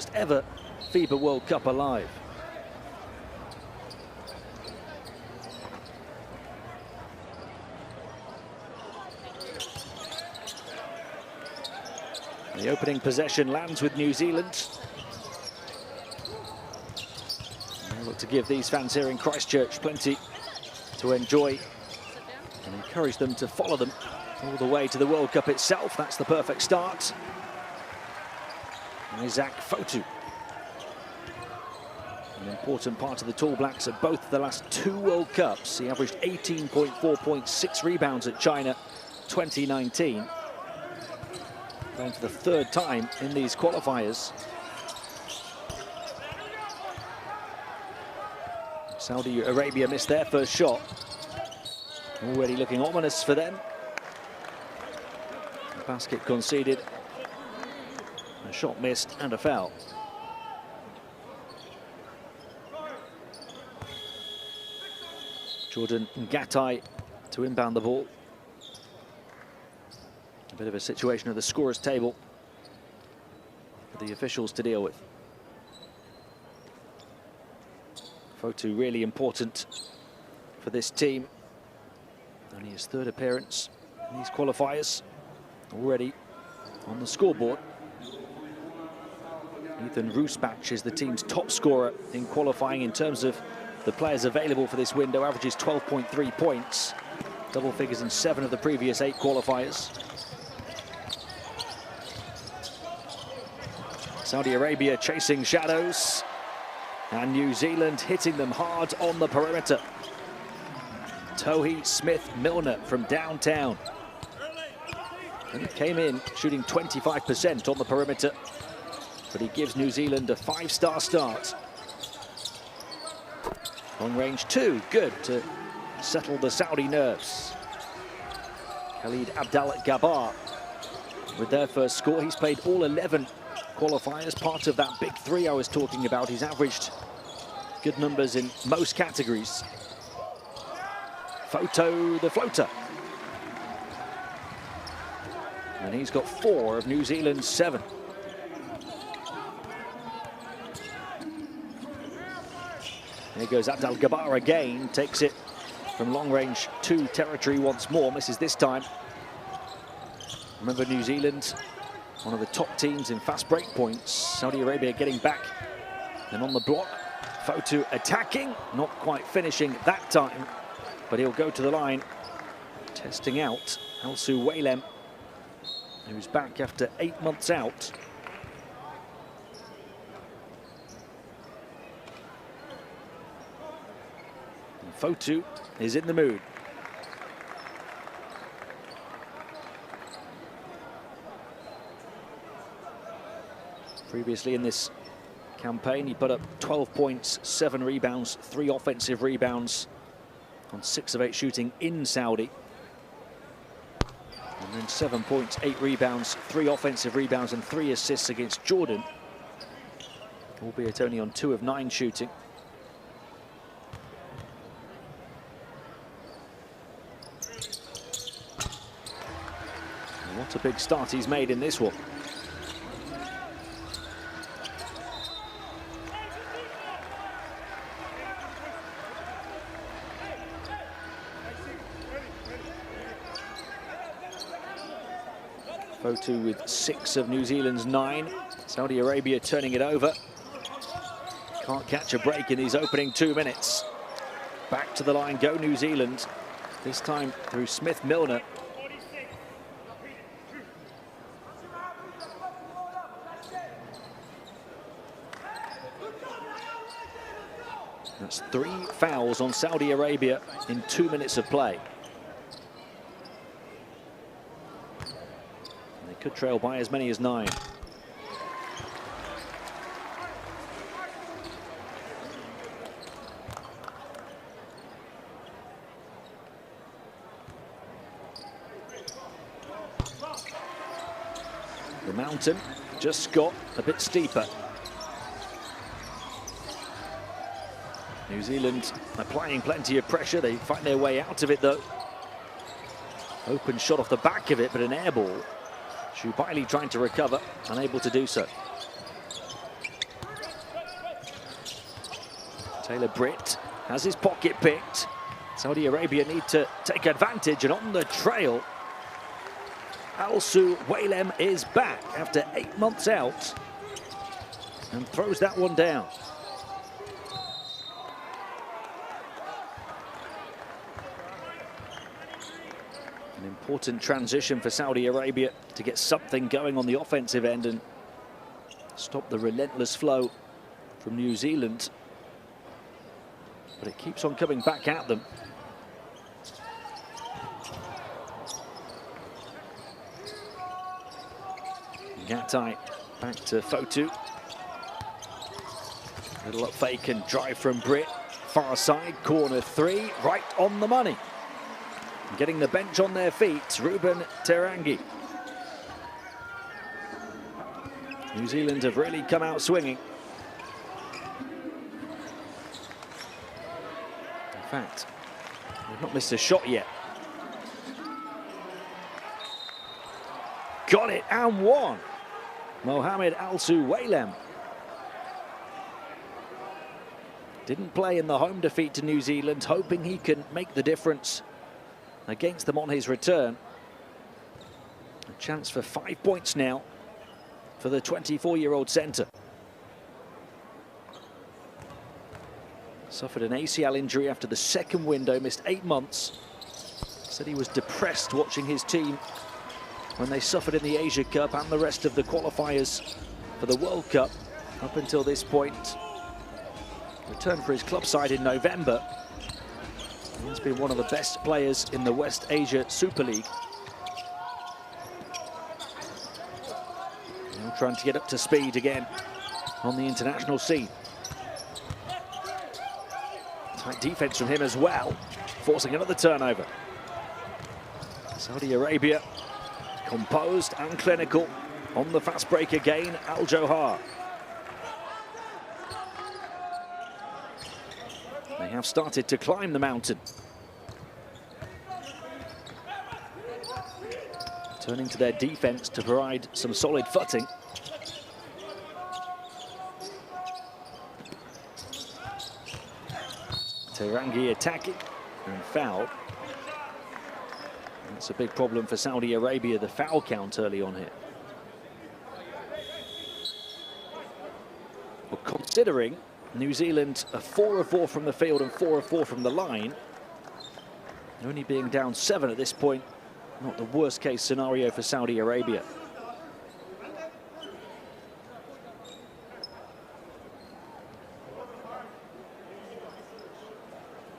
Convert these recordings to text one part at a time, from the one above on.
First ever FIBA World Cup alive. The opening possession lands with New Zealand. They look to give these fans here in Christchurch plenty to enjoy and encourage them to follow them all the way to the World Cup itself. That's the perfect start. Isaac Fotu, an important part of the Tall Blacks at both the last two World Cups. He averaged 18.4 points, 6 rebounds at China 2019. Playing for the third time in these qualifiers. Saudi Arabia missed their first shot. Already looking ominous for them. The basket conceded. A shot missed and a foul. Jordan Ngatai to inbound the ball. A bit of a situation at the scorer's table for the officials to deal with. Fotu really important for this team. Only his third appearance in these qualifiers. Already on the scoreboard. Ethan Roosbach is the team's top scorer in qualifying in terms of the players available for this window. Averages 12.3 points. Double figures in 7 of the previous 8 qualifiers. Saudi Arabia chasing shadows. And New Zealand hitting them hard on the perimeter. Tohi Smith-Milner from downtown. And he came in shooting 25% on the perimeter. But he gives New Zealand a 5-star start. Long range 2, good to settle the Saudi nerves. Khalid Abdel-Gabbar with their first score. He's played all 11 qualifiers, part of that big 3 I was talking about. He's averaged good numbers in most categories. Photo the floater. And he's got 4 of New Zealand's 7. Here goes Abdel-Gabbar again, takes it from long range 2 territory once more, misses this time. Remember, New Zealand, one of the top teams in fast break points. Saudi Arabia getting back and on the block. Fotu attacking, not quite finishing that time, but he'll go to the line, testing out Alsu Walem, who's back after 8 months out. Fotu is in the mood. Previously in this campaign, he put up 12 points, 7 rebounds, 3 offensive rebounds on 6 of 8 shooting in Saudi. And then 7 points, 8 rebounds, 3 offensive rebounds and 3 assists against Jordan, albeit only on 2 of 9 shooting. What a big start he's made in this one. Fotu with 6 of New Zealand's 9. Saudi Arabia turning it over. Can't catch a break in these opening 2 minutes. Back to the line go New Zealand. This time through Smith-Milner. That's 3 fouls on Saudi Arabia in 2 minutes of play. And they could trail by as many as 9. The mountain just got a bit steeper. New Zealand applying plenty of pressure. They find their way out of it, though. Open shot off the back of it, but an air ball. Shubaili trying to recover, unable to do so. Taylor Britt has his pocket picked. Saudi Arabia need to take advantage, and on the trail, Alsu Waylem is back after 8 months out and throws that one down. An important transition for Saudi Arabia to get something going on the offensive end and stop the relentless flow from New Zealand. But it keeps on coming back at them. Gatai back to Fotu. Little up fake and drive from Britt. Far side, corner three, right on the money. Getting the bench on their feet, Ruben Terangi. New Zealand have really come out swinging. In fact, they've not missed a shot yet. Got it and one. Mohamed Alsu Waylem. Didn't play in the home defeat to New Zealand, hoping he can make the difference against them on his return. A chance for 5 points now for the 24-year-old centre. Suffered an ACL injury after the second window, missed 8 months. Said he was depressed watching his team when they suffered in the Asia Cup and the rest of the qualifiers for the World Cup up until this point. Returned for his club side in November. He's been one of the best players in the West Asia Super League. Now trying to get up to speed again on the international scene. Tight defense from him as well, forcing another turnover. Saudi Arabia composed and clinical on the fast break again. Al Johar. They have started to climb the mountain. Turning to their defense to provide some solid footing. Terangi attacking and foul. That's a big problem for Saudi Arabia, the foul count early on here. Well, considering New Zealand are 4 of 4 from the field and 4 of 4 from the line, only being down 7 at this point, not the worst case scenario for Saudi Arabia.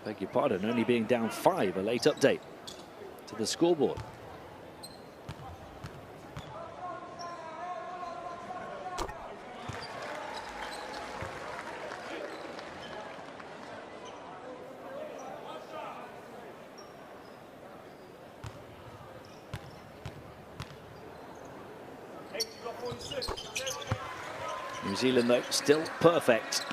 Beg your pardon, only being down 5, a late update to the scoreboard. New Zealand, though, still perfect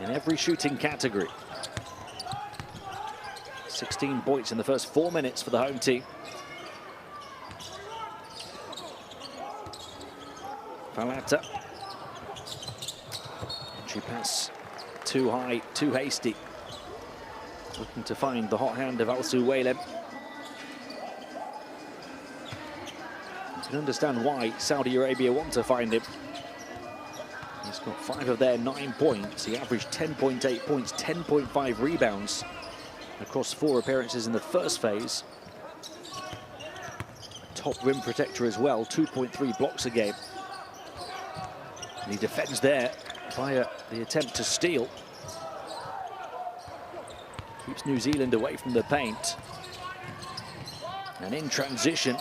in every shooting category. 16 points in the first 4 minutes for the home team. Falata. Entry pass too high, too hasty. Looking to find the hot hand of Alsu Waylem. You can understand why Saudi Arabia want to find him. He's got 5 of their 9 points. He averaged 10.8 points, 10.5 rebounds across 4 appearances in the first phase. A top rim protector as well, 2.3 blocks a game. And he defends there via the attempt to steal. Keeps New Zealand away from the paint. And in transition,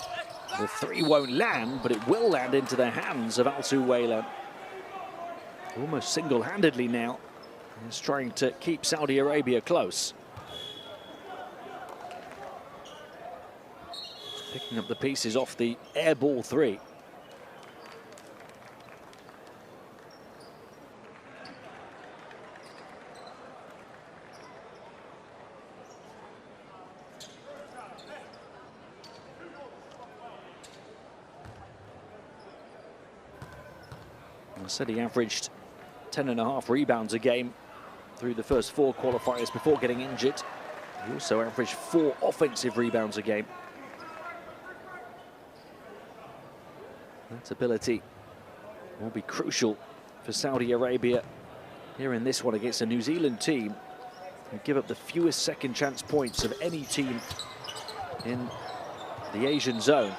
the 3 won't land, but it will land into the hands of Alsu Waylem. Almost single-handedly now. He's trying to keep Saudi Arabia close. Picking up the pieces off the air ball 3. I said he averaged 10.5 rebounds a game through the first 4 qualifiers before getting injured. He also averaged 4 offensive rebounds a game. That ability will be crucial for Saudi Arabia here in this one against a New Zealand team who give up the fewest second chance points of any team in the Asian zone.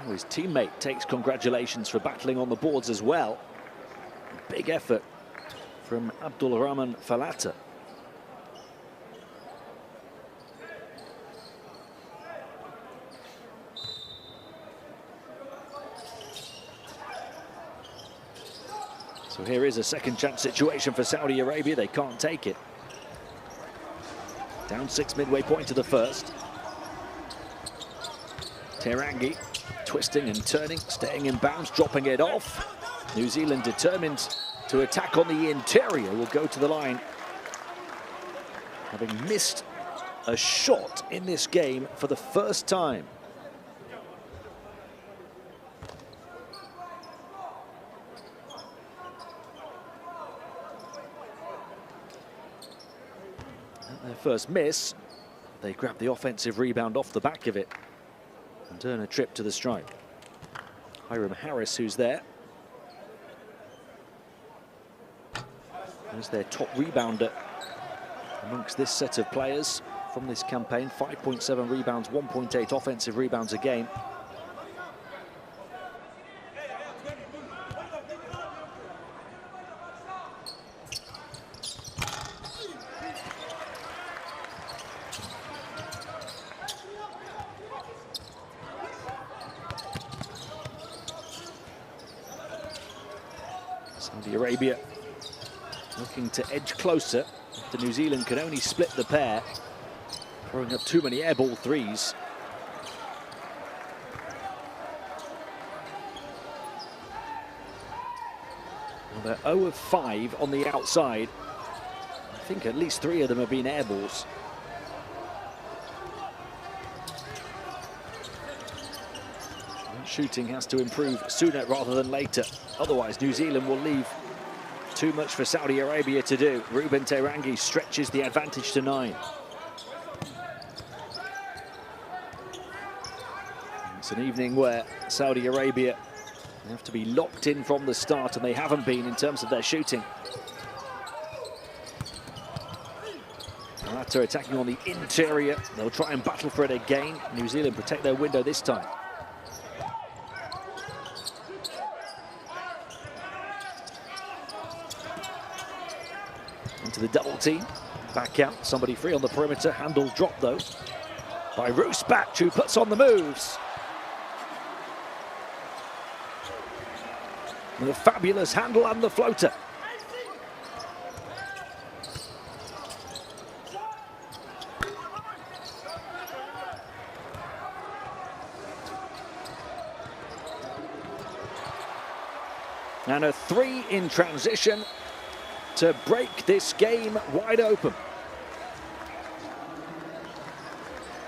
His teammate takes congratulations for battling on the boards as well. Big effort from Abdul Rahman Falata. So here is a second chance situation for Saudi Arabia. They can't take it. Down 6 midway point to the first. Terangi twisting and turning, staying in bounds, dropping it off. New Zealand determined to attack on the interior, will go to the line, having missed a shot in this game for the first time. At their first miss, they grab the offensive rebound off the back of it and earn a trip to the stripe. Hiram Harris, who's there, is their top rebounder amongst this set of players from this campaign. 5.7 rebounds, 1.8 offensive rebounds a game. Saudi Arabia looking to edge closer after New Zealand could only split the pair, throwing up too many airball threes. Well, they're 0 of 5 on the outside. I think at least 3 of them have been airballs. Shooting has to improve sooner rather than later. Otherwise, New Zealand will leave too much for Saudi Arabia to do. Ruben Terangi stretches the advantage to 9. It's an evening where Saudi Arabia have to be locked in from the start, and they haven't been in terms of their shooting. After attacking on the interior, they'll try and battle for it again. New Zealand protect their window this time. Into the double team, back out, somebody free on the perimeter, handle dropped though by Roosbach, who puts on the moves. With a fabulous handle and the floater. And a 3 in transition to break this game wide open.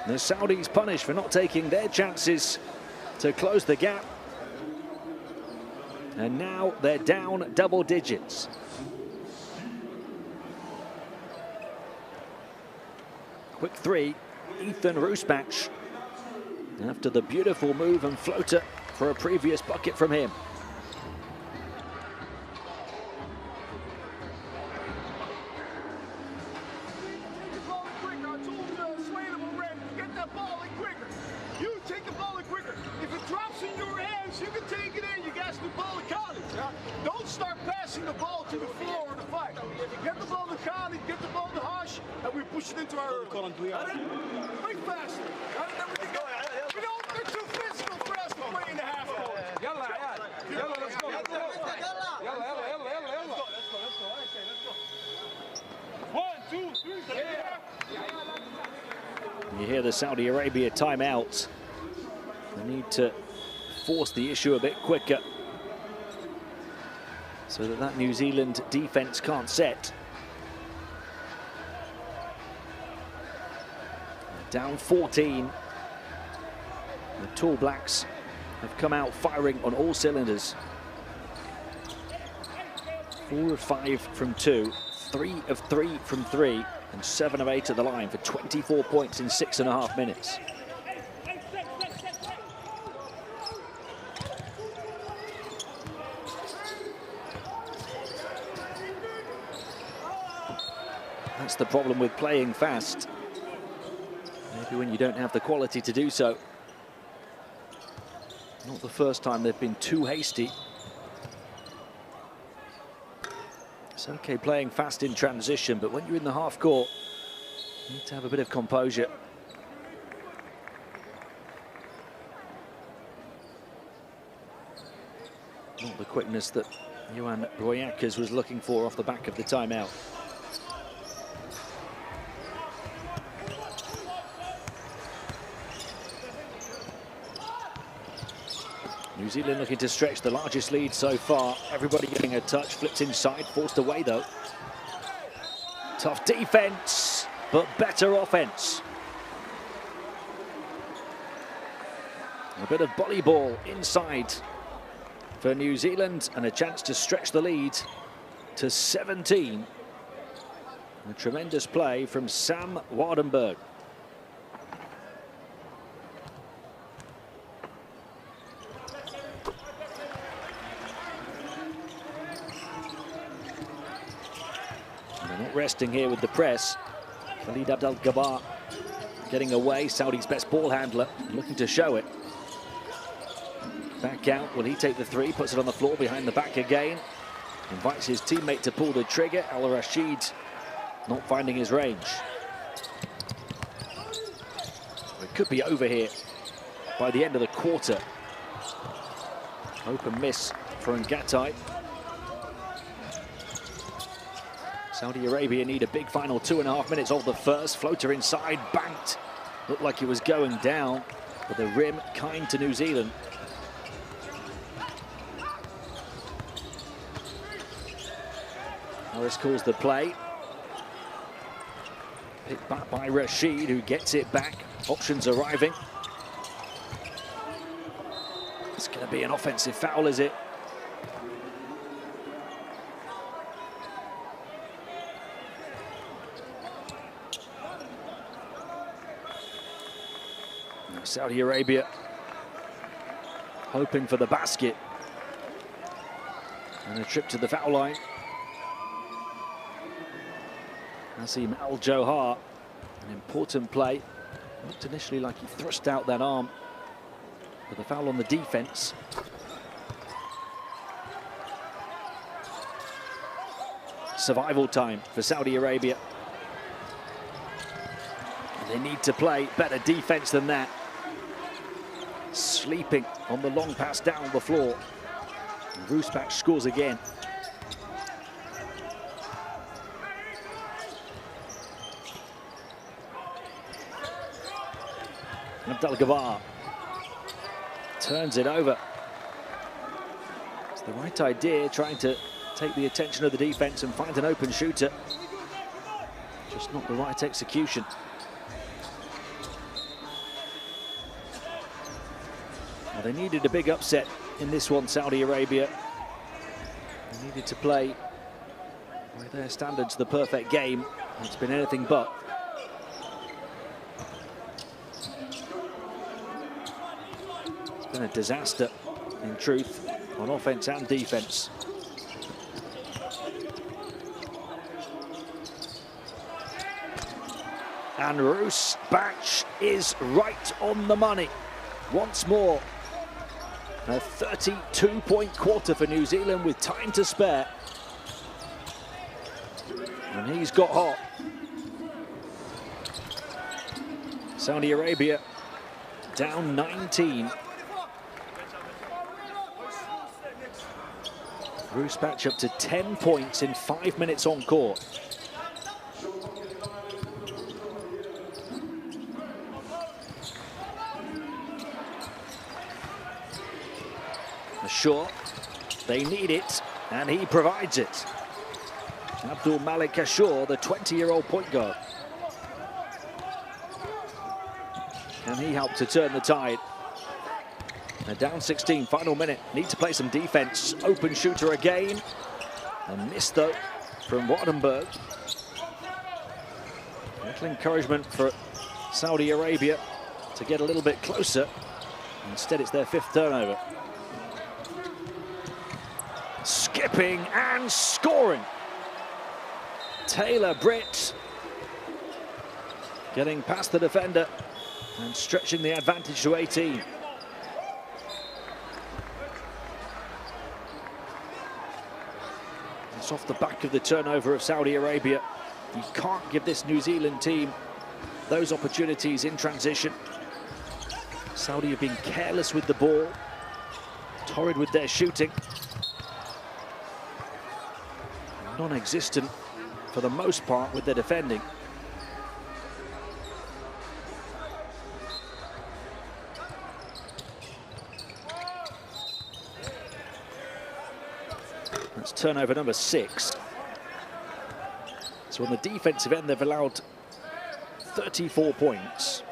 The Saudis punished for not taking their chances to close the gap. And now they're down double digits. Quick 3, Ethan Roosbach, after the beautiful move and floater for a previous bucket from him. Don't start passing the ball to the floor or the fight. Get the ball to Khalid, get the ball to Hush, and we push it into our early. Play faster. We don't, they're too physical for us to play in the half court. Let's go. Let's go. 1, 2, 3, You hear the Saudi Arabia timeout. They need to force the issue a bit quicker, so that New Zealand defense can't set. Down 14. The Tall Blacks have come out firing on all cylinders. 4 of 5 from 2, 3 of 3 from 3, and 7 of 8 at the line for 24 points in 6.5 minutes. That's the problem with playing fast. Maybe when you don't have the quality to do so. Not the first time they've been too hasty. It's okay playing fast in transition, but when you're in the half court, you need to have a bit of composure. Not the quickness that Johan Royakas was looking for off the back of the timeout. New Zealand looking to stretch the largest lead so far. Everybody getting a touch, flipped inside, forced away though. Tough defense, but better offense. A bit of volleyball inside for New Zealand and a chance to stretch the lead to 17. A tremendous play from Sam Waardenburg. Not resting here with the press. Khalid Abdel-Gabbar getting away, Saudi's best ball handler, looking to show it. Back out, will he take the three? Puts it on the floor behind the back again. Invites his teammate to pull the trigger. Al Rashid not finding his range. It could be over here by the end of the quarter. Open miss for Ngatai. Saudi Arabia need a big final 2.5 minutes of the first. Floater inside, banked. Looked like it was going down, but the rim kind to New Zealand. Norris calls the play. Picked back by Rashid, who gets it back. Options arriving. It's going to be an offensive foul, is it? Saudi Arabia hoping for the basket. And a trip to the foul line. Nassim Al-Johar, an important play. Looked initially like he thrust out that arm, but the foul on the defense. Survival time for Saudi Arabia. They need to play better defense than that. Sleeping on the long pass down the floor. Roosbach scores again. Abdel-Gabbar turns it over. It's the right idea, trying to take the attention of the defense and find an open shooter. Just not the right execution. Well, they needed a big upset in this one, Saudi Arabia. They needed to play, by their standards, the perfect game. It's been anything but. It's been a disaster, in truth, on offense and defense. And Roosbach is right on the money. Once more. A 32-point quarter for New Zealand with time to spare. And he's got hot. Saudi Arabia down 19. Roosbach up to 10 points in 5 minutes on court. Sure, they need it, and he provides it. Abdul Malik Ashur, the 20-year-old point guard. Can he help to turn the tide? They're down 16, final minute. Need to play some defense. Open shooter again. A miss though from Wattenberg. Little encouragement for Saudi Arabia to get a little bit closer. Instead, it's their 5th turnover. Skipping and scoring. Taylor Britt getting past the defender and stretching the advantage to 18. It's off the back of the turnover of Saudi Arabia. You can't give this New Zealand team those opportunities in transition. Saudi have been careless with the ball, torrid with their shooting. Non-existent for the most part with their defending. That's turnover number 6. So on the defensive end, they've allowed 34 points.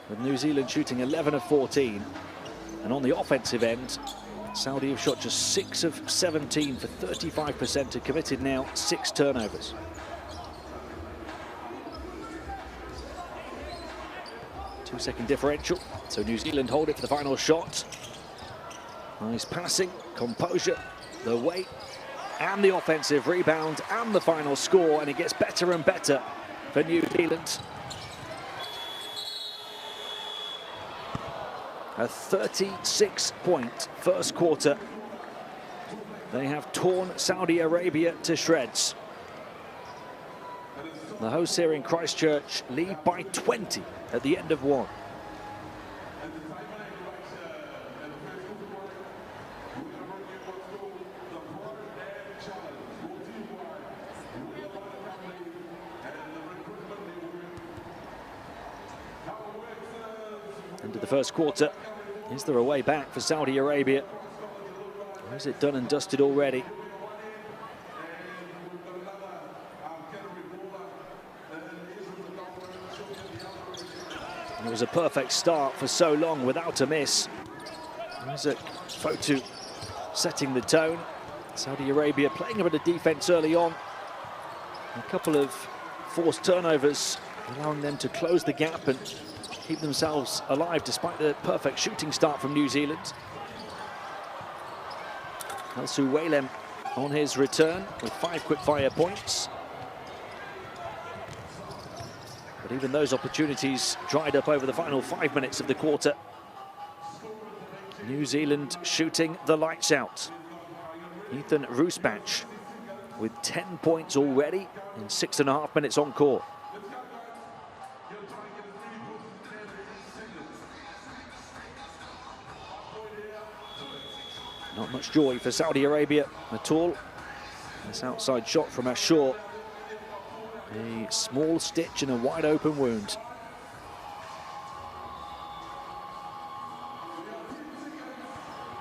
With New Zealand shooting 11 of 14. And on the offensive end, Saudi have shot just 6 of 17 for 35% and committed now 6 turnovers. Two-second differential, so New Zealand hold it for the final shot. Nice passing, composure, the weight, and the offensive rebound, and the final score, and it gets better and better for New Zealand. A 36-point first quarter. They have torn Saudi Arabia to shreds. The hosts here in Christchurch lead by 20 at the end of 1. Into the first quarter. Is there a way back for Saudi Arabia? Or is it done and dusted already? It was a perfect start for so long without a miss. There's Fotu setting the tone. Saudi Arabia playing a bit of defense early on. A couple of forced turnovers, allowing them to close the gap and keep themselves alive despite the perfect shooting start from New Zealand. Alsu Walem on his return with 5 quick-fire points. But even those opportunities dried up over the final 5 minutes of the quarter. New Zealand shooting the lights out. Ethan Roosbach with 10 points already in 6.5 minutes on court. Not much joy for Saudi Arabia at all. This outside shot from Ashur. A small stitch in a wide open wound.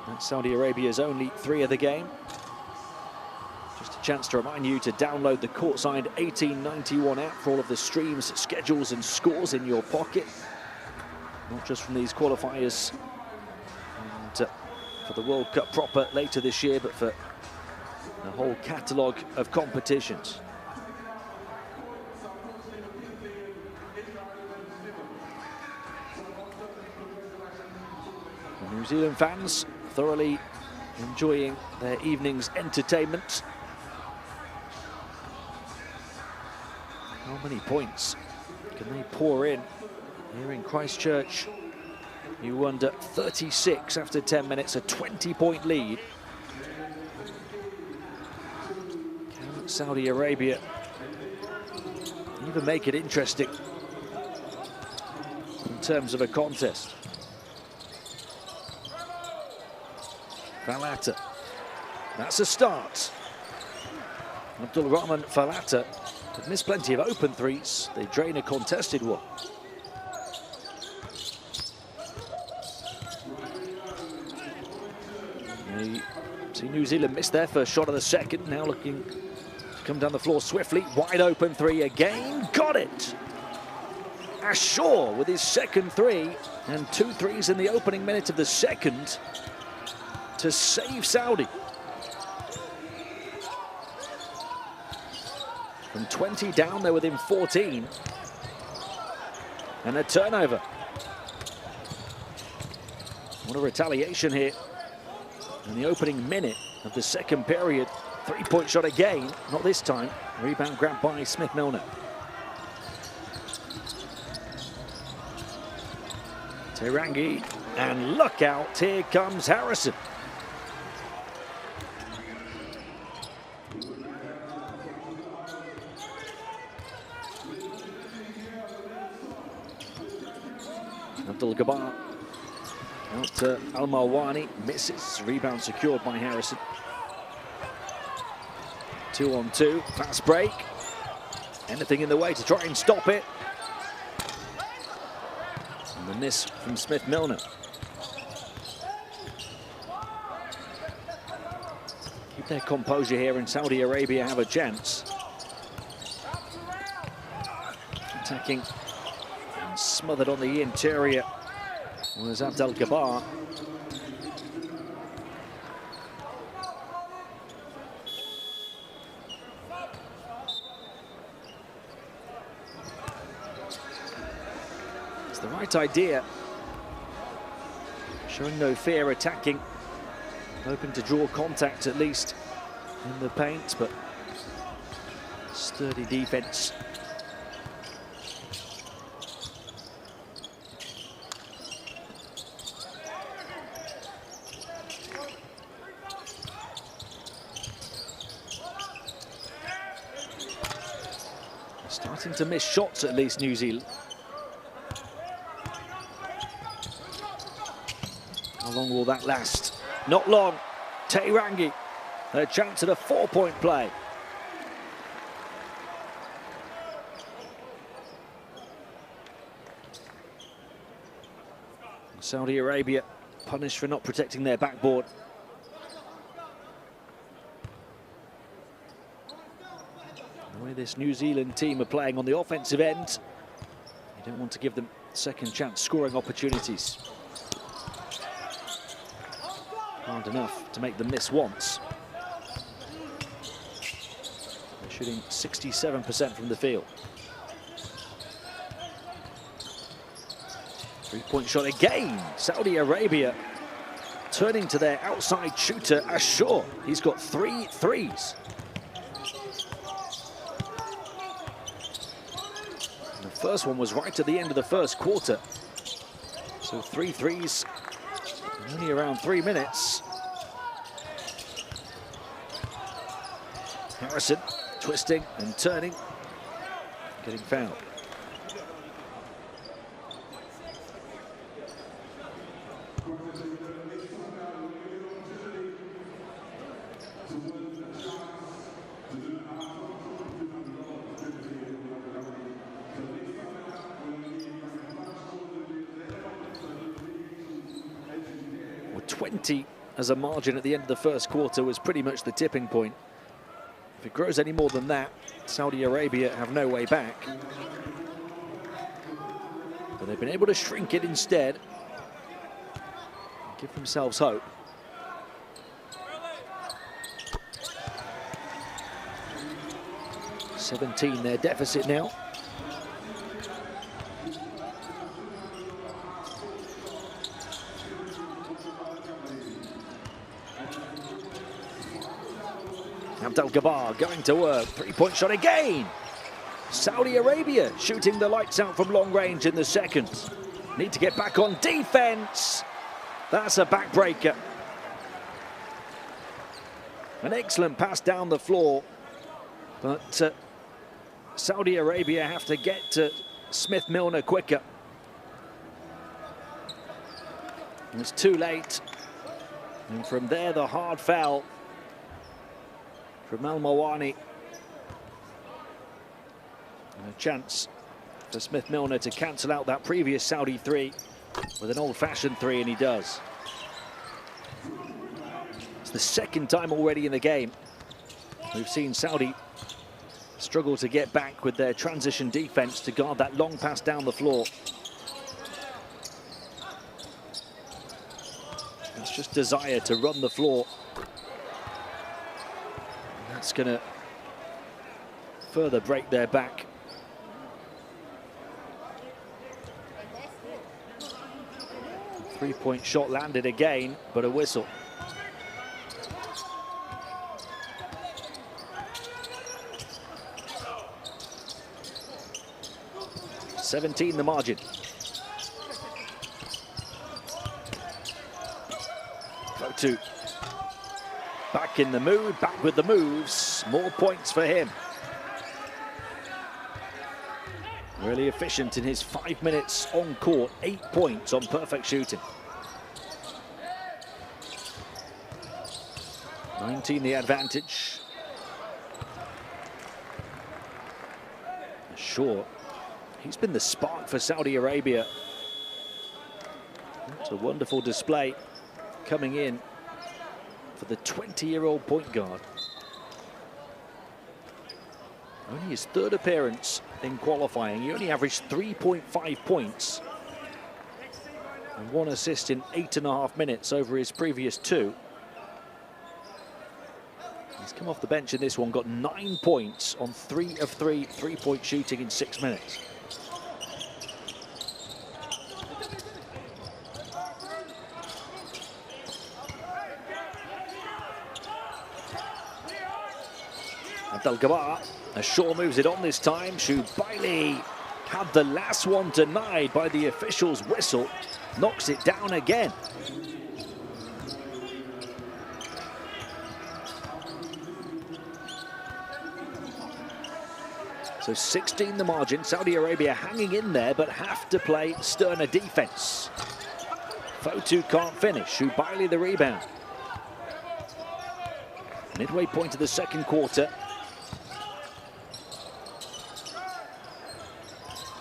That's Saudi Arabia's only 3 of the game. Just a chance to remind you to download the Courtside 1891 app for all of the streams, schedules and scores in your pocket. Not just from these qualifiers and for the World Cup proper later this year, but for the whole catalogue of competitions. The New Zealand fans thoroughly enjoying their evening's entertainment. How many points can they pour in here in Christchurch? You wonder, 36 after 10 minutes, a 20-point lead. Can Saudi Arabia even make it interesting in terms of a contest? Falata, that's a start. Abdul Rahman Falata have missed plenty of open threes. They drain a contested one. See New Zealand missed their first shot of the second, now looking to come down the floor swiftly. Wide open 3 again, got it! Ashore with his second three, and 2 threes in the opening minute of the second to save Saudi. From 20 down, they're within 14. And a turnover. What a retaliation here in the opening minute of the second period. 3-point shot again, not this time. Rebound grabbed by Smith-Milner. Terangi, and look out, here comes Harrison. Abdul-Jabbar out to Al-Marwani, misses, rebound secured by Harrison. 2-on-2, fast break. Anything in the way to try and stop it. And the miss from Smith-Milner. Keep their composure here, and Saudi Arabia have a chance. Attacking and smothered on the interior was Abdul-Jabbar. It's the right idea. Showing no fear, attacking. Hoping to draw contact at least in the paint, but sturdy defense. Starting to miss shots, at least, New Zealand. How long will that last? Not long. Terangi, a chance at a 4-point play. Saudi Arabia punished for not protecting their backboard. The way this New Zealand team are playing on the offensive end, you don't want to give them second chance scoring opportunities. Hard enough to make them miss once. They're shooting 67% from the field. 3-point shot again. Saudi Arabia turning to their outside shooter, Ashore. He's got 3 threes. And the first one was right at the end of the first quarter. So 3 threes in only around 3 minutes. Harrison twisting and turning, getting fouled. Well, 20 as a margin at the end of the first quarter was pretty much the tipping point. If it grows any more than that, Saudi Arabia have no way back. But they've been able to shrink it instead. Give themselves hope. (17) their deficit now. Abdul-Jabbar going to work, 3-point shot again. Saudi Arabia shooting the lights out from long range in the second. Need to get back on defense. That's a backbreaker. An excellent pass down the floor, but Saudi Arabia have to get to Smith-Milner quicker. And it's too late. And from there, the hard foul from Al-Marwani. And a chance for Smith-Milner to cancel out that previous Saudi three with an old-fashioned three, and he does. It's the second time already in the game we've seen Saudi struggle to get back with their transition defense to guard that long pass down the floor. It's just desire to run the floor. And that's going to further break their back. Three-point shot landed again, but a whistle. (17) the margin. Fotu back in the mood, back with the moves. More points for him. Really efficient in his 5 minutes on court. 8 points on perfect shooting. 19 the advantage. Sure, he's been the spark for Saudi Arabia. It's a wonderful display coming in for the 20-year-old point guard. Only his third appearance in qualifying. He only averaged 3.5 points and 1 assist in 8.5 minutes over his previous 2. He's come off the bench in this one, got 9 points on 3 of 3 three-point shooting in 6 minutes. Abdel-Gabbar, as Shaw moves it on this time. Shubaili had the last one denied by the official's whistle. Knocks it down again. So 16 the margin. Saudi Arabia hanging in there, but have to play sterner defense. Fotu can't finish. Shubaili the rebound. Midway point of the second quarter.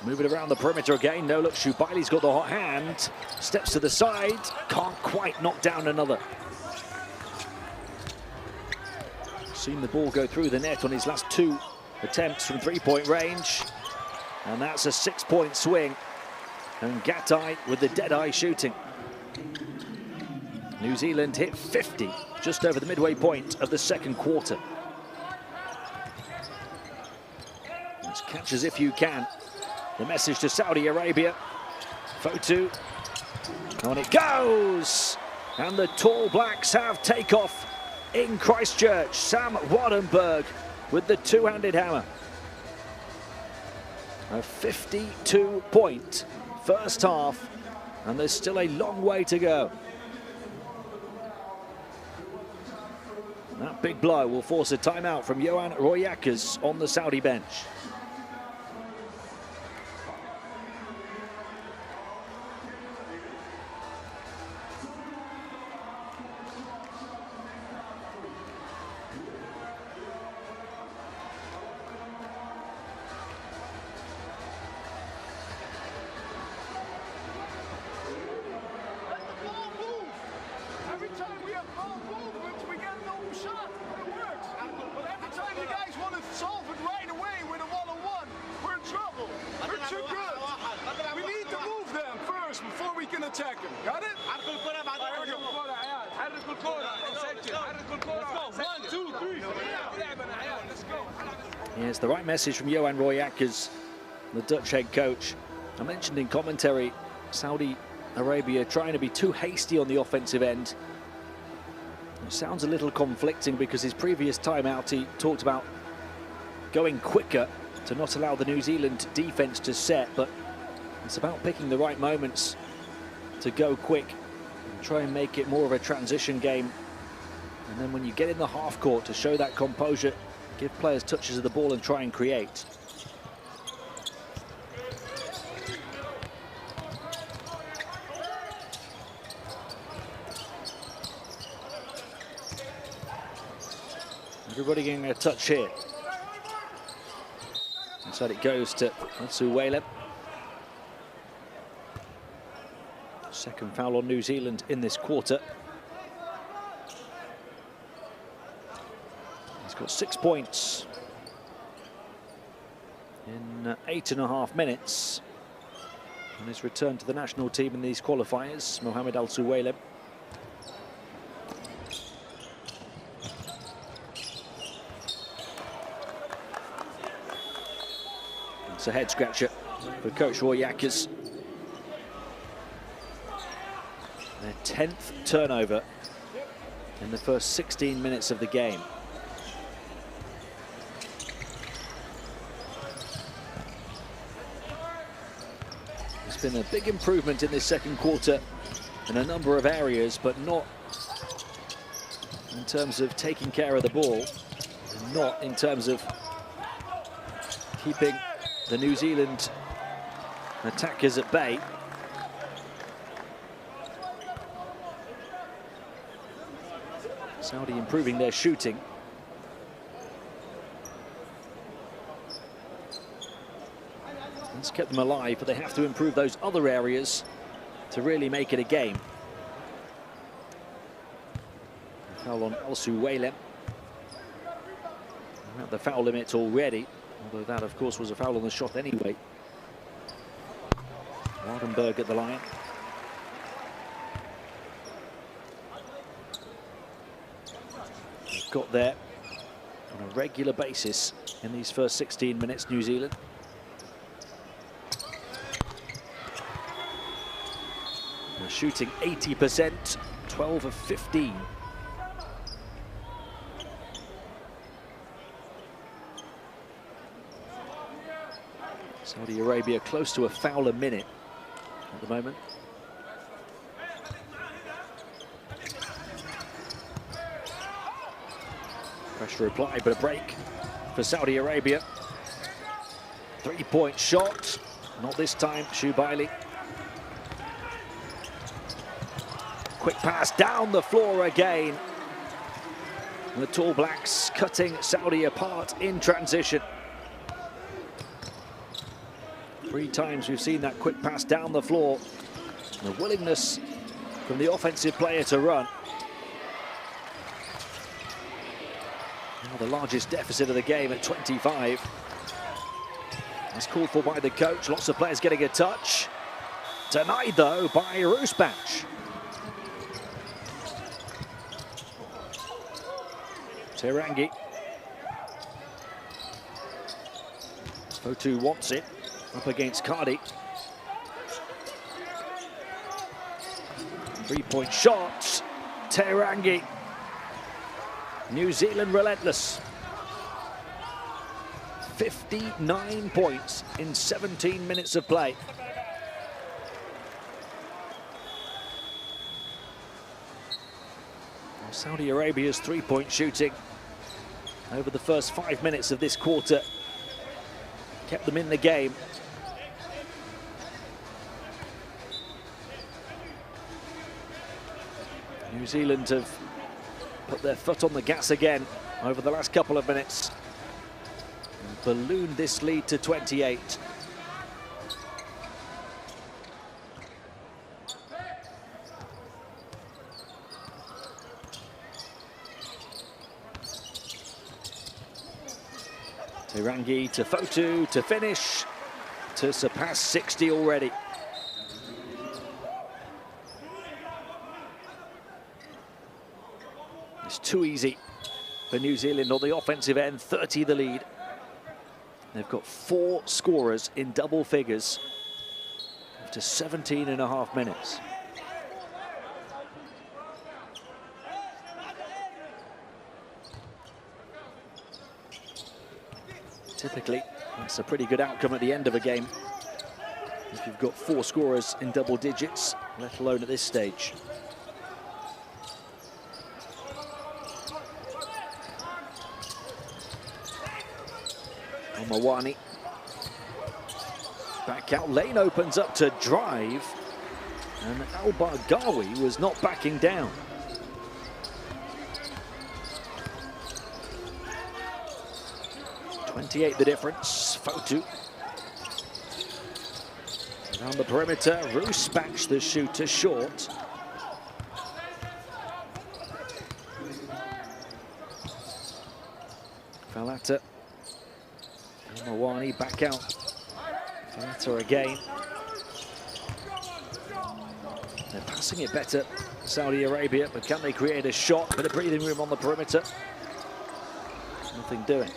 Move it around the perimeter again. No look, Shubaili's got the hot hand. Steps to the side. Can't quite knock down another. Seen the ball go through the net on his last 2 attempts from three-point range. And that's a 6-point swing. And Gattai with the dead-eye shooting. New Zealand hit 50 just over the midway point of the second quarter. Let's catch as if you can. The message to Saudi Arabia. Fotu. On it goes! And the Tall Blacks have takeoff in Christchurch. Sam Wattenberg with the two-handed hammer. A 52-point first half, and there's still a long way to go. That big blow will force a timeout from Johan Royakas on the Saudi bench. Here's the right message from Johan Royakas, the Dutch head coach. I mentioned in commentary, Saudi Arabia trying to be too hasty on the offensive end. It sounds a little conflicting because his previous timeout he talked about going quicker to not allow the New Zealand defense to set, but it's about picking the right moments to go quick and try and make it more of a transition game. And then when you get in the half court, to show that composure, give players touches of the ball and try and create. Everybody getting a touch here. Inside it goes to Suwalem. Second foul on New Zealand in this quarter. He's got 6 points. in 8.5 minutes. On his return to the national team in these qualifiers, Mohamed Al Suwailem. It's a head scratcher for Coach Roy Yackers. Their 10th turnover in the first 16 minutes of the game. There's been a big improvement in this second quarter in a number of areas, but not in terms of taking care of the ball, and not in terms of keeping the New Zealand attackers at bay. Saudi improving their shooting. It's kept them alive, but they have to improve those other areas to really make it a game. Foul on Al Suwailem. At the foul limit already, although that, of course, was a foul on the shot anyway. Wardenberg at the line. They've got there on a regular basis in these first 16 minutes, New Zealand. They're shooting 80%, 12 of 15. Saudi Arabia close to a foul a minute at the moment. Pressure applied, but a break for Saudi Arabia. Three-point shot, not this time, Shubaili. Quick pass down the floor again. The Tall Blacks cutting Saudi apart in transition. 3 times we've seen that quick pass down the floor. The willingness from the offensive player to run. Now the largest deficit of the game at 25. That's called for by the coach. Lots of players getting a touch. Denied, though, by Roosbach. Terangi. Fotu wants it. Up against Cardi. Three-point shot. Terangi. New Zealand relentless. 59 points in 17 minutes of play. Saudi Arabia's three-point shooting over the first 5 minutes of this quarter kept them in the game. New Zealand have put their foot on the gas again over the last couple of minutes and ballooned this lead to 28. Terangi to Fotu to finish, to surpass 60 already. It's too easy for New Zealand on the offensive end, 30 the lead. They've got 4 scorers in double figures after 17.5 minutes. Typically, that's a pretty good outcome at the end of a game if you've got 4 scorers in double digits, let alone at this stage. Mawani. Back out, lane opens up to drive, and Al-Bargawi was not backing down. .28 the difference. Fotu around the perimeter. Roosbach, the shooter, short. Falata. Mawani back out Better again. They're passing it better, Saudi Arabia, but can they create a shot? Bit of breathing room on the perimeter. Nothing doing.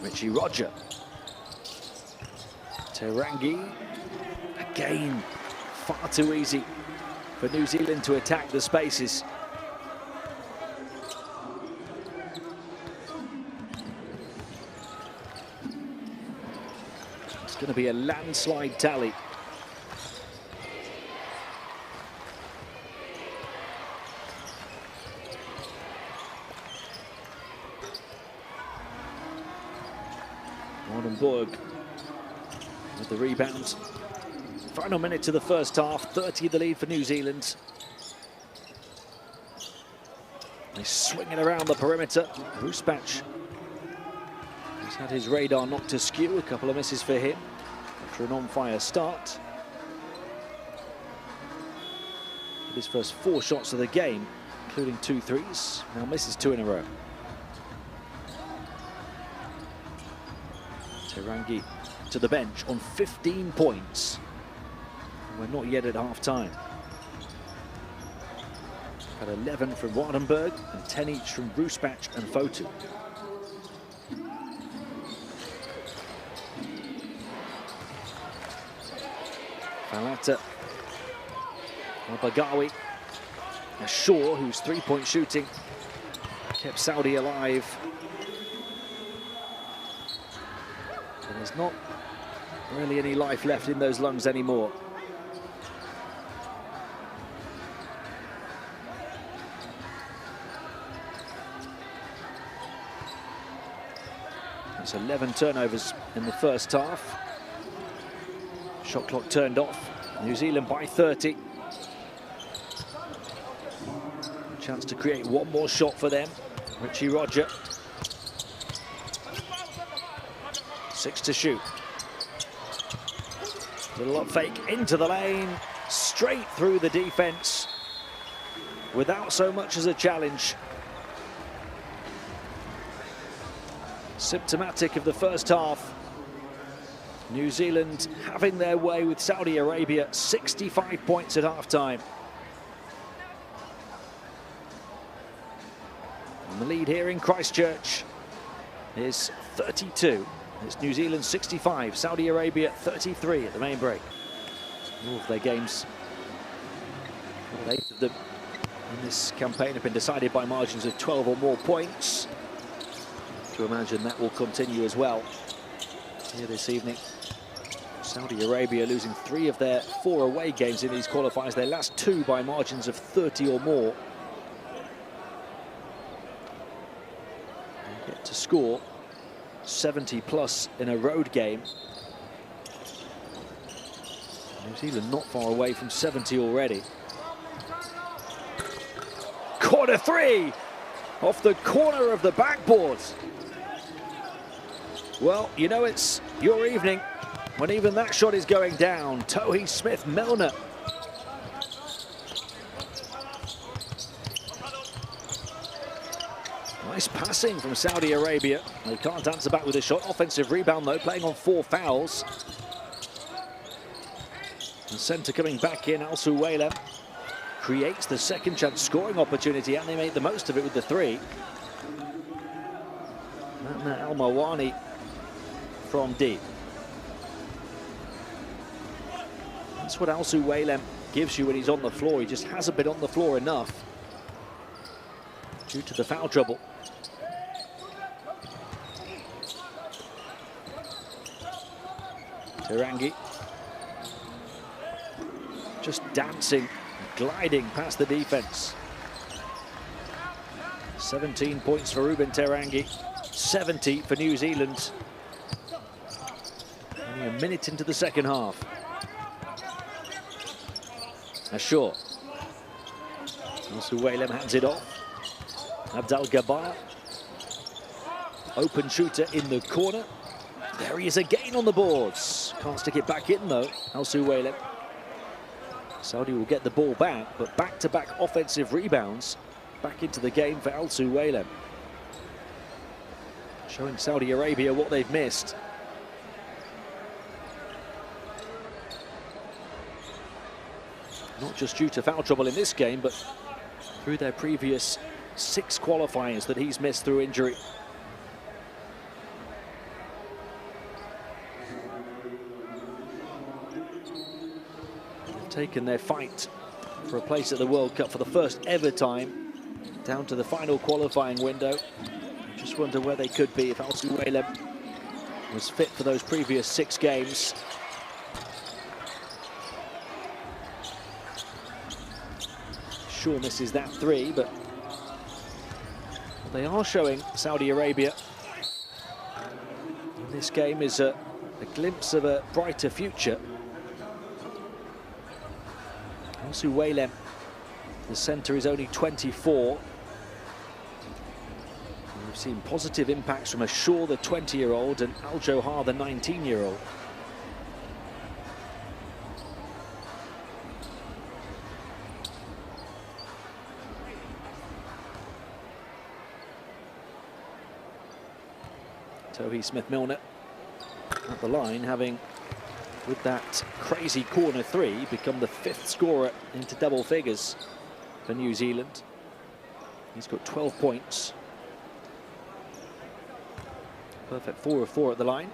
Richie Roger. Terangi. Again, far too easy for New Zealand to attack the spaces. It's going to be a landslide tally. Borg with the rebound. Final minute to the first half, 30 the lead for New Zealand. They swing it around the perimeter. Ruspac has had his radar knocked askew, a couple of misses for him after an on-fire start. His first 4 shots of the game, including 2 threes, now misses 2 in a row. Terangi to the bench on 15 points. We're not yet at half-time. Had 11 from Wardenberg and 10 each from Ruspac and Fotu. Falata, Al-Bagawi, Shaw, whose 3-point shooting kept Saudi alive. And there's not really any life left in those lungs anymore. That's 11 turnovers in the first half. Shot clock turned off. New Zealand by 30. Chance to create one more shot for them. Richie Roger. 6 to shoot. Little up fake into the lane. Straight through the defense. Without so much as a challenge. Symptomatic of the first half. New Zealand having their way with Saudi Arabia, 65 points at half-time. And the lead here in Christchurch is 32. It's New Zealand 65, Saudi Arabia 33 at the main break. All of their games, 8 of them in this campaign have been decided by margins of 12 or more points. To imagine that will continue as well here this evening. Saudi Arabia losing 3 of their 4 away games in these qualifiers, their last 2 by margins of 30 or more. They get to score 70 plus in a road game. New Zealand not far away from 70 already. Corner 3 off the corner of the backboard. Well, you know it's your evening when even that shot is going down. Tohi Smith-Milner. Nice passing from Saudi Arabia. They can't answer back with a shot. Offensive rebound though, playing on 4 fouls. The centre coming back in, Al-Suwaila creates the second chance scoring opportunity, and they made the most of it with the 3. Matna Al-Mawani from deep. That's what Al-Suwaila gives you when he's on the floor. He just hasn't been on the floor enough due to the foul trouble. Terangi just dancing, gliding past the defense. 17 points for Ruben Terangi, 70 for New Zealand. Only a minute into the second half. Shaw. Al-Suwaila hands it off. Abdel Gabar. Open shooter in the corner. There he is again on the boards. Can't stick it back in though, Al-Suwaila. Saudi will get the ball back, but back-to-back offensive rebounds back into the game for Al-Suwaila. showing Saudi Arabia what they've missed. Not just due to foul trouble in this game, but through their previous 6 qualifiers that he's missed through injury. They've taken their fight for a place at the World Cup for the first ever time down to the final qualifying window. Just wonder where they could be if Alsu Waylem was fit for those previous 6 games. Sure misses that 3, but they are showing Saudi Arabia in this game is a glimpse of a brighter future. Alsu Waylem, the centre, is only 24. We've seen positive impacts from Ashur, the 20-year-old, and Al Johar, the 19-year-old. Tohi Smith-Milner at the line, having, with that crazy corner 3, become the 5th scorer into double figures for New Zealand. He's got 12 points. Perfect 4 of 4 at the line.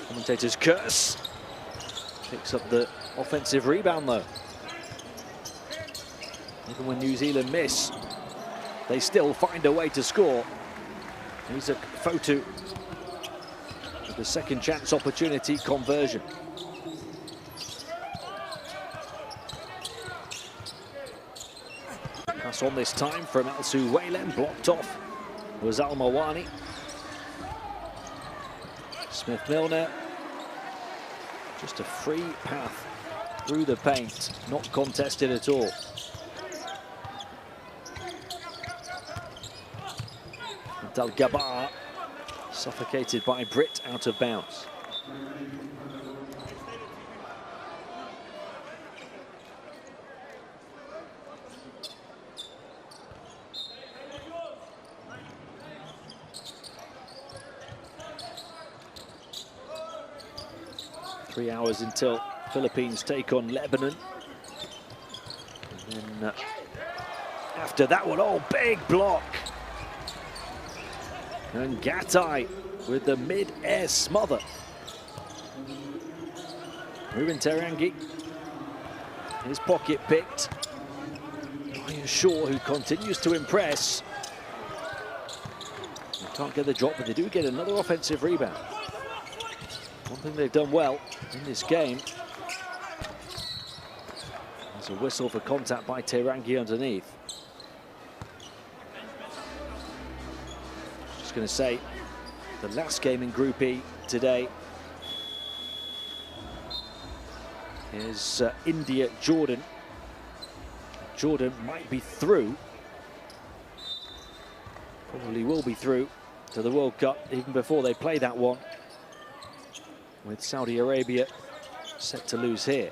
Commentator's curse. Picks up the offensive rebound though. Even when New Zealand miss, they still find a way to score. Here's a photo of the second chance opportunity conversion. Pass on this time from Alsu Waylem, blocked off was Al Mawani. Smith-Milner, just a free path through the paint, not contested at all. Al Gabar suffocated by Britt out of bounds. Three hours until Philippines take on Lebanon. And then after that one, oh, big block. And Gatai with the mid-air smother. Ruben Terangi, his pocket picked. Ryan Shaw, who continues to impress. They can't get the drop, but they do get another offensive rebound. One thing they've done well in this game. There's a whistle for contact by Terangi underneath. Going to say the last game in Group E today is India-Jordan. Jordan might be through, probably will be through to the World Cup even before they play that one, with Saudi Arabia set to lose here.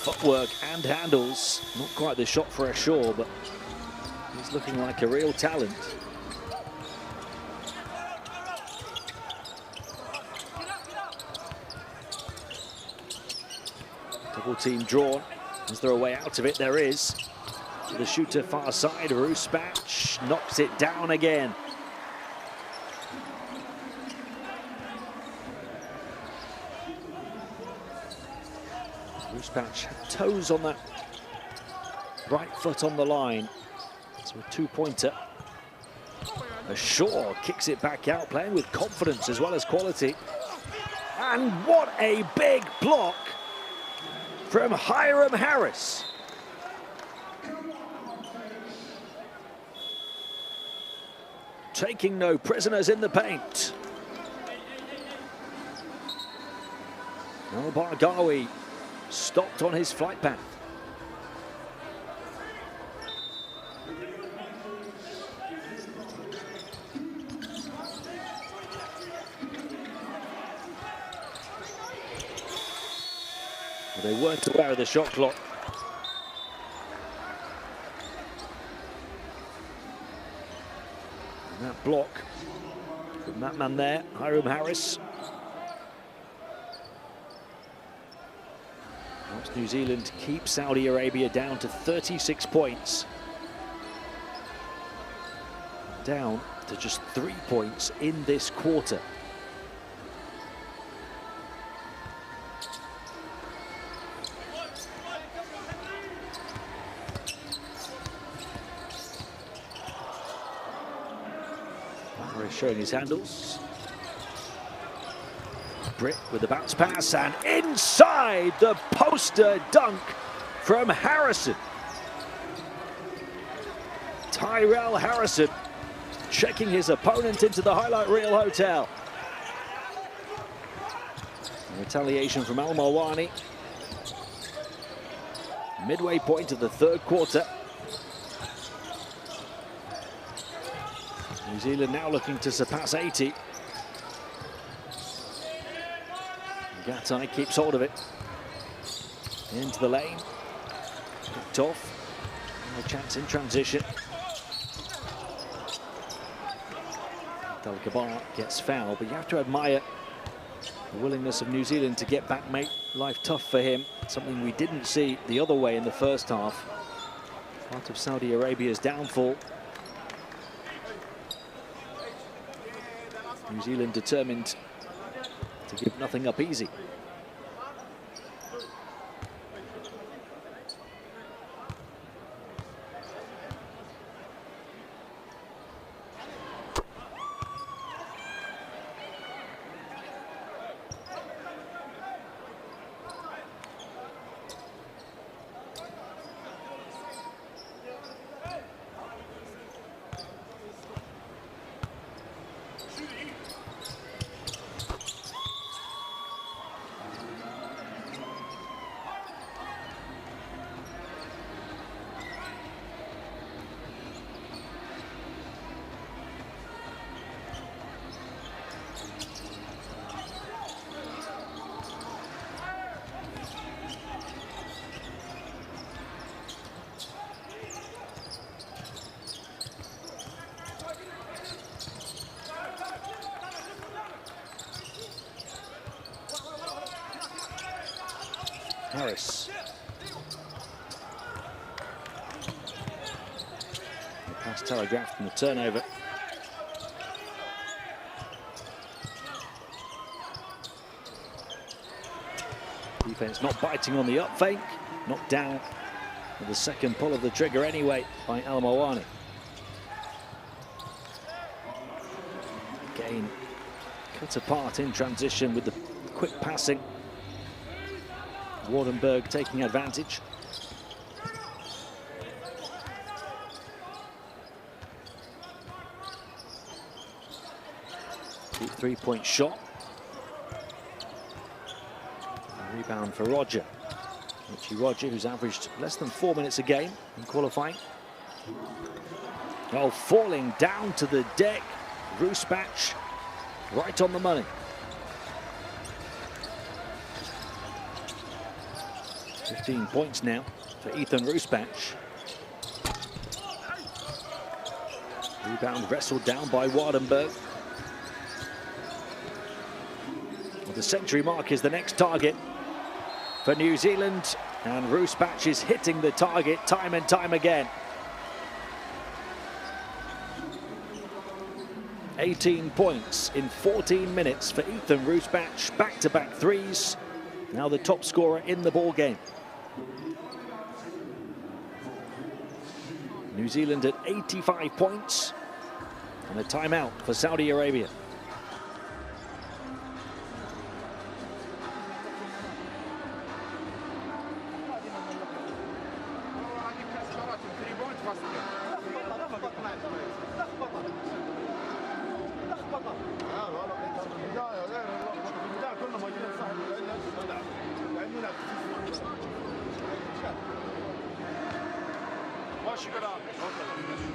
Footwork and handles, not quite the shot for Ashur, but he's looking like a real talent. Double team drawn. Is there a way out of it? There is. The shooter far side, Ruspac knocks it down again. Ruspac toes on that right foot on the line. So a 2-pointer. Ashur kicks it back out, playing with confidence as well as quality. And what a big block from Hiram Harris. Taking no prisoners in the paint. Al-Bargawi stopped on his flight path. Well, they weren't aware of the shot clock. And that block from that man there, Hiram Harris. Helps New Zealand keep Saudi Arabia down to 36 points. Down to just 3 points in this quarter. Harris showing his handles. Britt with the bounce pass and inside the poster dunk from Harrison. Tyrell Harrison checking his opponent into the highlight reel hotel. Retaliation from Al Mawani. Midway point of the third quarter. New Zealand now looking to surpass 80. Gatai keeps hold of it. Into the lane. Picked off. No chance in transition. Del Gabar gets fouled, but you have to admire the willingness of New Zealand to get back, make life tough for him. Something we didn't see the other way in the first half. Part of Saudi Arabia's downfall. New Zealand determined to give nothing up easy. Harris. The pass telegraphed from the turnover. Defense not biting on the up fake, knocked down with the second pull of the trigger anyway by Al Mawani. Again, cut apart in transition with the quick passing. Wardenberg taking advantage. Deep three-point shot. A rebound for Roger. Richie Roger, who's averaged less than 4 minutes a game in qualifying. Oh, falling down to the deck. Roosbach right on the money. 15 points now for Ethan Roosbach. Rebound wrestled down by Wardenberg. Well, the century mark is the next target for New Zealand, and Roosbach is hitting the target time and time again. 18 points in 14 minutes for Ethan Roosbach. Back-to-back threes. Now the top scorer in the ball game. New Zealand at 85 points, and a timeout for Saudi Arabia.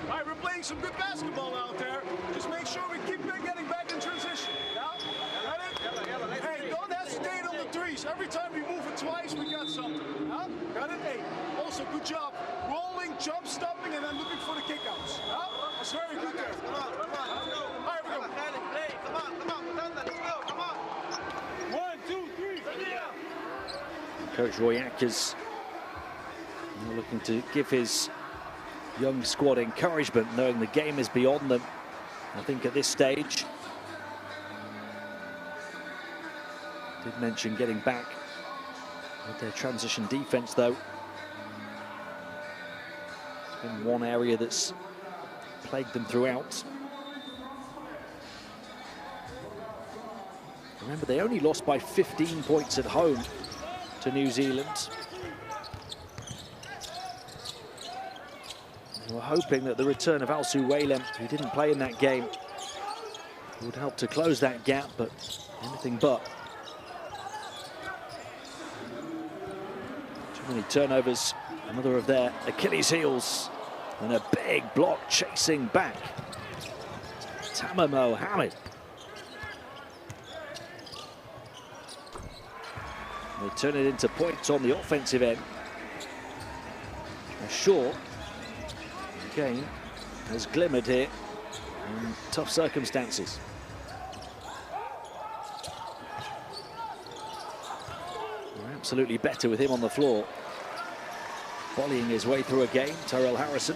All right, we're playing some good basketball out there. Just make sure we keep getting back in transition. Ready? Hey, don't hesitate on the threes. Every time we move it twice, we got Got it? Hey, also good job. Rolling, jump stopping, and then looking for the kickouts. Huh? That's very good there. Come on, come on, let's go. All right, we go. Come on, come on, let's go, come on. 1, 2, 3, Coach Roy Ackers looking to give his young squad encouragement, knowing the game is beyond them. I think at this stage, did mention getting back with their transition defense, though. It's been one area that's plagued them throughout. Remember, they only lost by 15 points at home to New Zealand. They were hoping that the return of Alsu Whalem, who didn't play in that game, would help to close that gap, but anything but. Too many turnovers, another of their Achilles heels, and a big block chasing back. Tamer Mohammed. They turn it into points on the offensive end. Shaw, again, has glimmered here in tough circumstances. They're absolutely better with him on the floor. Volleying his way through a game, Tyrell Harrison.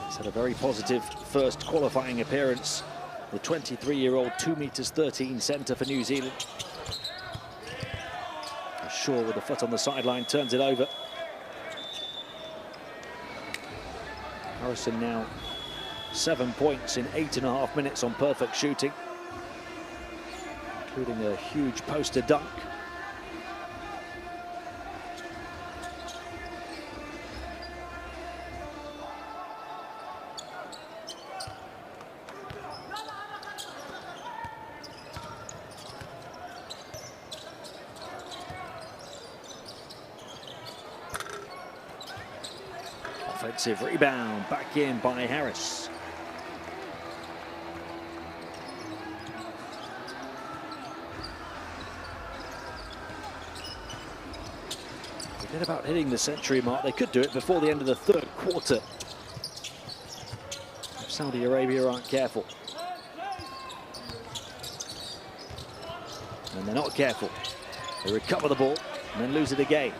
He's had a very positive first qualifying appearance. The 23-year-old 2'13" centre for New Zealand. Shaw with a foot on the sideline turns it over. Harrison now 7 points in 8.5 minutes on perfect shooting, including a huge poster dunk. Offensive rebound, back in by Harris. Forget about hitting the century mark. They could do it before the end of the third quarter, if Saudi Arabia aren't careful. And they're not careful. They recover the ball and then lose it again.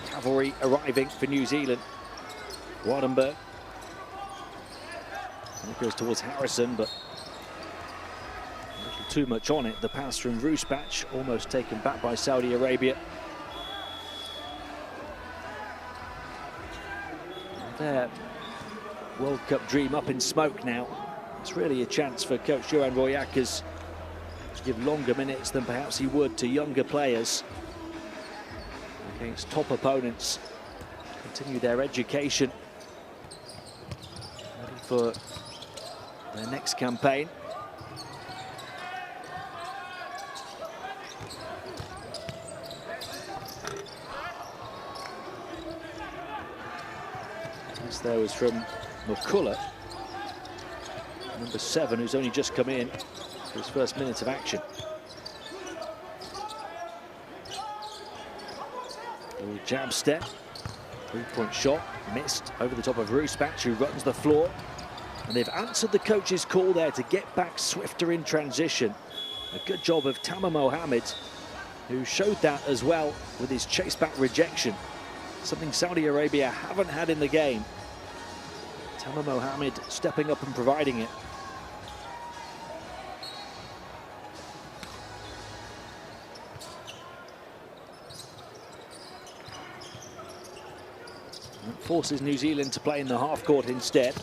Cavalry arriving for New Zealand. Wardenberg. And it goes towards Harrison, but a little too much on it. The pass from Rusbach, almost taken back by Saudi Arabia. Their World Cup dream up in smoke now. It's really a chance for coach Johan Roy Ackers to give longer minutes than perhaps he would to younger players against top opponents, continue their education, ready for their next campaign. This there was from McCullough, number 7, who's only just come in for his first minute of action. Jab step, 3-point shot, missed over the top of Rusbach, who runs the floor. And they've answered the coach's call there to get back swifter in transition. A good job of Tamer Mohammed, who showed that as well with his chase back rejection. Something Saudi Arabia haven't had in the game. Tamer Mohammed stepping up and providing it. Forces New Zealand to play in the half court instead.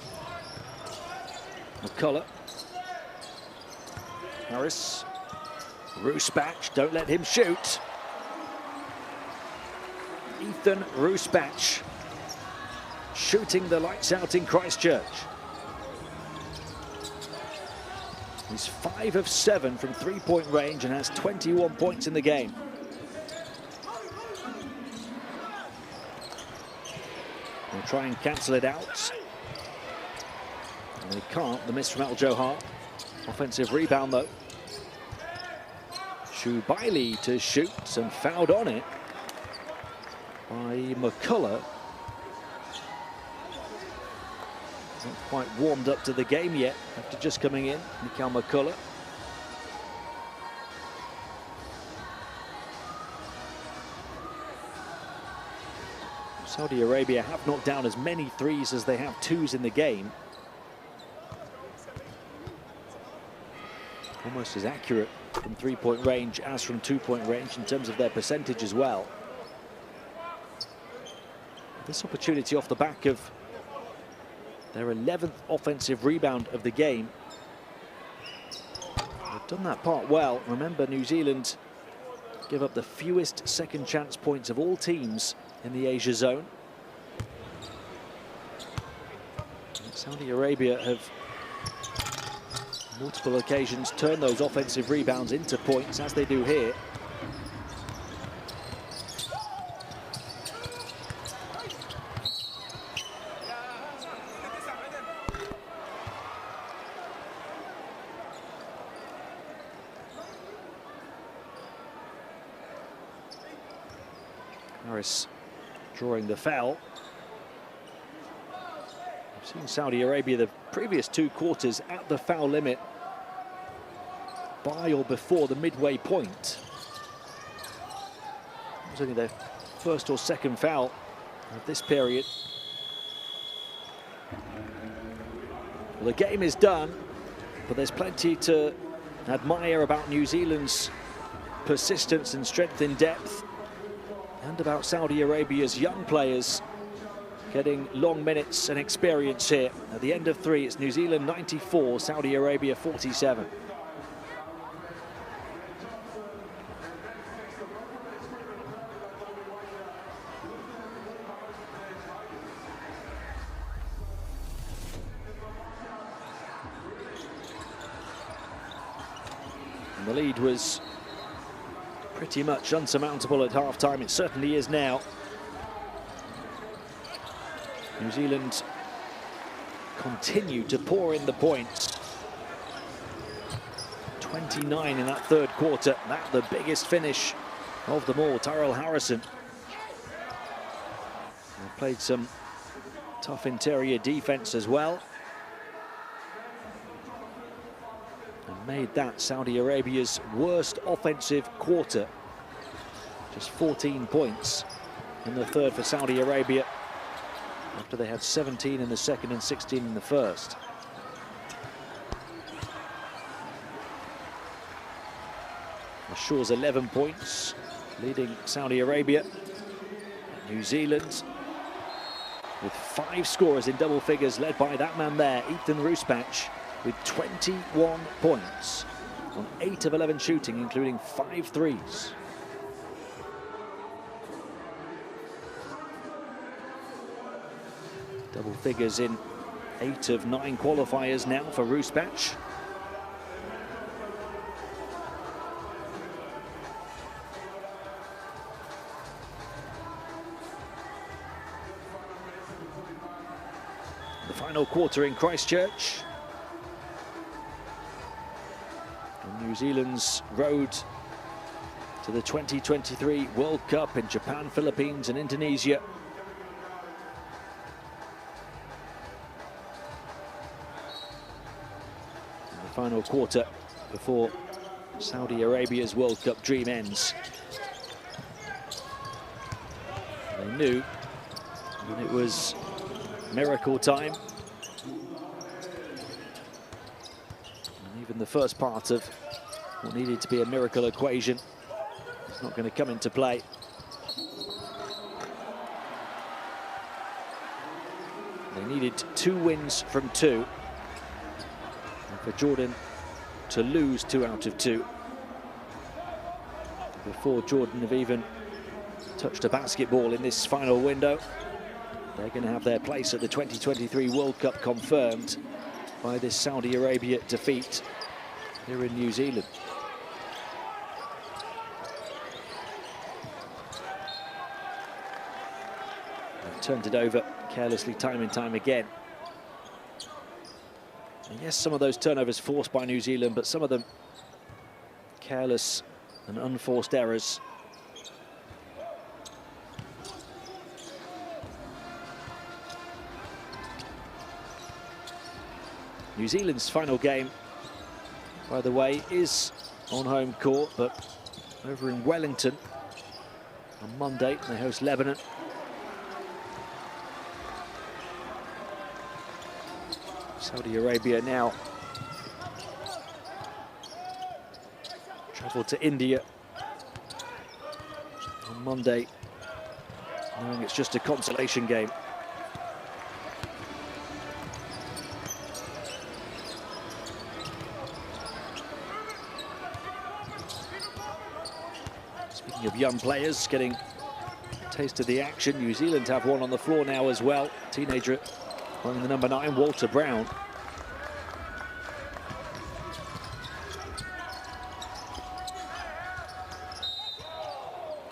McCullough. Harris. Rusbach, don't let him shoot. Ethan Rusbach shooting the lights out in Christchurch. He's 5 of 7 from 3-point range and has 21 points in the game. They'll try and cancel it out. And they can't. The miss from Al Johar. Offensive rebound though. Shubaili to shoot and fouled on it by McCullough. Not quite warmed up to the game yet after just coming in, Mikal McCullough. Saudi Arabia have knocked down as many threes as they have twos in the game. Almost as accurate from three-point range as from two-point range in terms of their percentage as well. This opportunity off the back of their 11th offensive rebound of the game. They've done that part well. Remember, New Zealand give up the fewest second chance points of all teams in the Asia zone. Saudi Arabia have multiple occasions turned those offensive rebounds into points, as they do here. Harris drawing the foul. We've seen Saudi Arabia the previous two quarters at the foul limit by or before the midway point. It was only their first or second foul of this period. Well, the game is done, but there's plenty to admire about New Zealand's persistence and strength in depth, and about Saudi Arabia's young players getting long minutes and experience here. At the end of three, it's New Zealand 94, Saudi Arabia 47. And the lead was pretty much unsurmountable at half-time. It certainly is now. New Zealand continue to pour in the points. 29 in that third quarter. That the biggest finish of them all. Tyrell Harrison. They played some tough interior defense as well, and made that Saudi Arabia's worst offensive quarter. Just 14 points in the third for Saudi Arabia, after they had 17 in the second and 16 in the first. Shaw's 11 points, leading Saudi Arabia. New Zealand with 5 scorers in double figures, led by that man there, Ethan Rusbach, with 21 points on 8 of 11 shooting, including 5 threes. Double figures in 8 of 9 qualifiers now for Rusbach. The final quarter in Christchurch. On New Zealand's road to the 2023 World Cup in Japan, Philippines and Indonesia. Final quarter before Saudi Arabia's World Cup dream ends. They knew when it was miracle time. And even the first part of what needed to be a miracle equation is not going to come into play. They needed 2 wins from 2. For Jordan to lose 2 out of 2 before Jordan have even touched a basketball in this final window. They're going to have their place at the 2023 World Cup confirmed by this Saudi Arabia defeat here in New Zealand. They've turned it over carelessly time and time again. And yes, some of those turnovers forced by New Zealand, but some of them careless and unforced errors. New Zealand's final game, by the way, is on home court, but over in Wellington on Monday. They host Lebanon. Saudi Arabia now travel to India on Monday, knowing it's just a consolation game. Speaking of young players getting a taste of the action, New Zealand have one on the floor now as well. Teenager wearing the number 9, Walter Brown.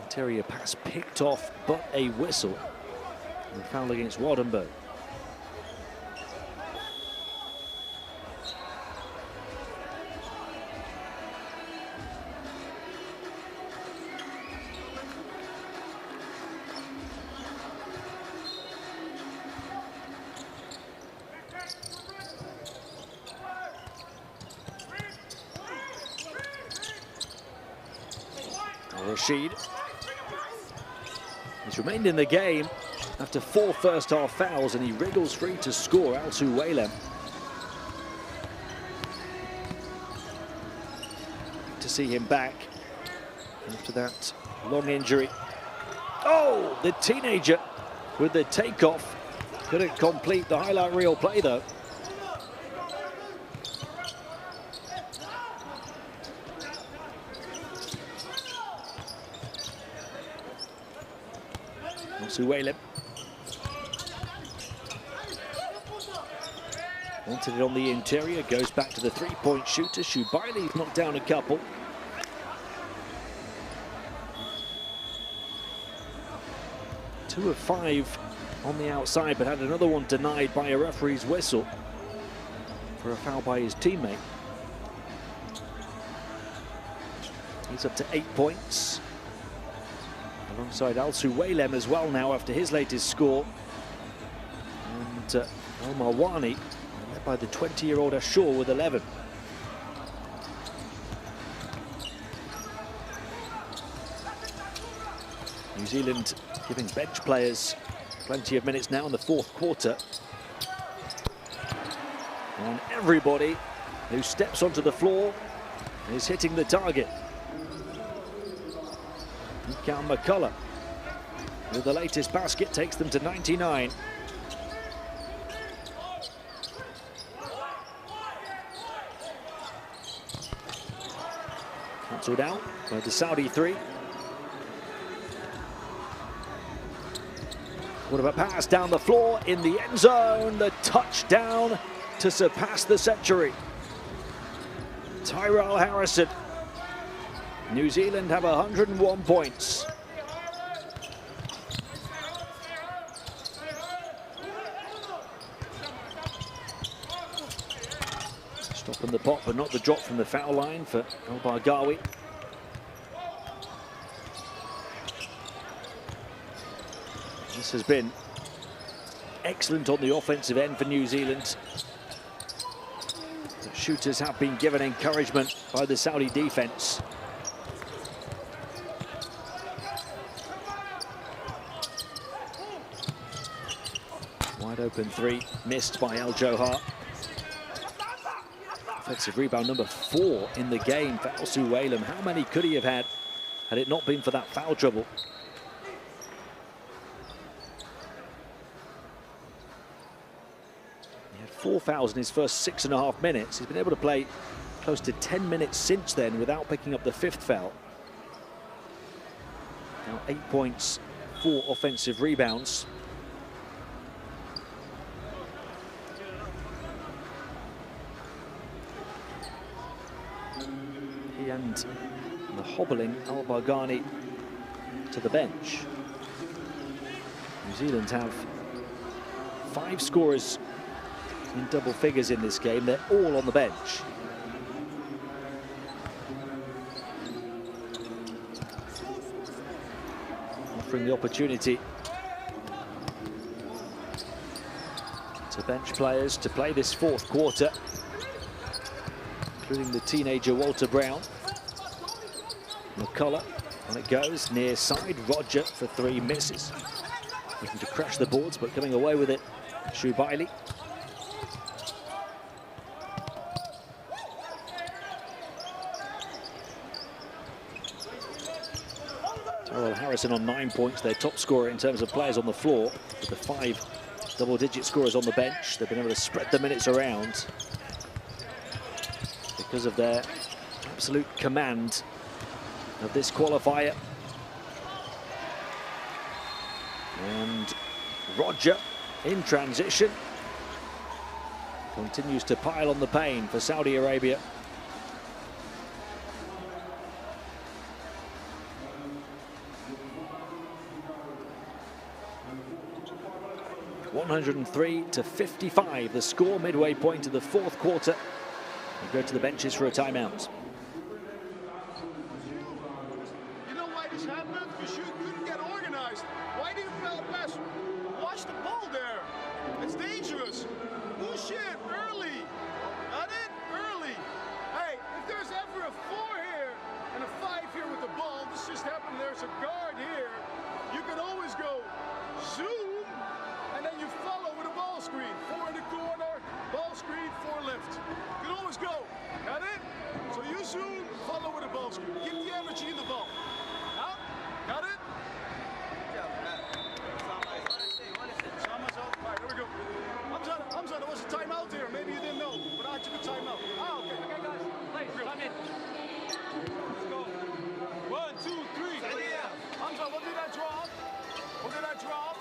Interior pass picked off, but a whistle. And a foul against Wardenberg. Rashid has remained in the game after 4 first-half fouls, and he wriggles free to score. Al-Suwailem. To see him back after that long injury. Oh, the teenager with the takeoff. Couldn't complete the highlight reel play, though. Suwailem wanted it on the interior, goes back to the three-point shooter. Shubaili's knocked down a couple. Two of 5 on the outside, but had another one denied by a referee's whistle for a foul by his teammate. He's up to 8 points. Alongside Al-Suwailem as well now after his latest score. And Al-Marwani, led by the 20-year-old Ashur with 11. New Zealand giving bench players plenty of minutes now in the 4th quarter. And everybody who steps onto the floor is hitting the target. Cal McCullough with the latest basket takes them to 99. Cancelled out by the Saudi 3. What about pass down the floor in the end zone? The touchdown to surpass the century. Tyrell Harrison. New Zealand have 101 points. Stopping the pop, but not the drop from the foul line for El-Bargawi. This has been excellent on the offensive end for New Zealand. The shooters have been given encouragement by the Saudi defense. Wide open 3, missed by El Johar. Offensive rebound number 4 in the game for Al-Suwailem. How many could he have had it not been for that foul trouble? He had 4 fouls in his first 6.5 minutes. He's been able to play close to 10 minutes since then without picking up the 5th foul. Now 8 points, 4 offensive rebounds. And the hobbling Al-Barghani to the bench. New Zealand have 5 scorers in double figures in this game. They're all on the bench. Offering the opportunity to bench players to play this fourth quarter, including the teenager Walter Brown. McCullough, on it goes, near side. Roger for three, misses. Looking to crash the boards, but coming away with it, Shubaili. Terrell Harrison on 9 points, their top scorer in terms of players on the floor, with the 5 double-digit scorers on the bench. They've been able to spread the minutes around because of their absolute command of this qualifier. And Roger in transition continues to pile on the pain for Saudi Arabia. (103-55) the score midway point of the fourth quarter. We go to the benches for a timeout. You know why this happened? Because you couldn't get organized. Why didn't pass? Watch the ball there. It's dangerous. Push it early. Got it? Early. Hey, if there's ever a 4 here and a 5 here with the ball, this just happened. There's a guard here. You can always go zoom, and then you follow with a ball screen. 4 in the corner, ball screen, 4 left. You can always go. Got it? So you zoom, follow with a ball screen. Give the energy in the ball. Out. Got it? All right, here we go. Hamza, there was a timeout there. Maybe you didn't know, but I took a timeout. Ah, okay. Okay, guys. Play. Come in. Let's go. 1, 2, 3. Hamza, what did I draw? What did I draw?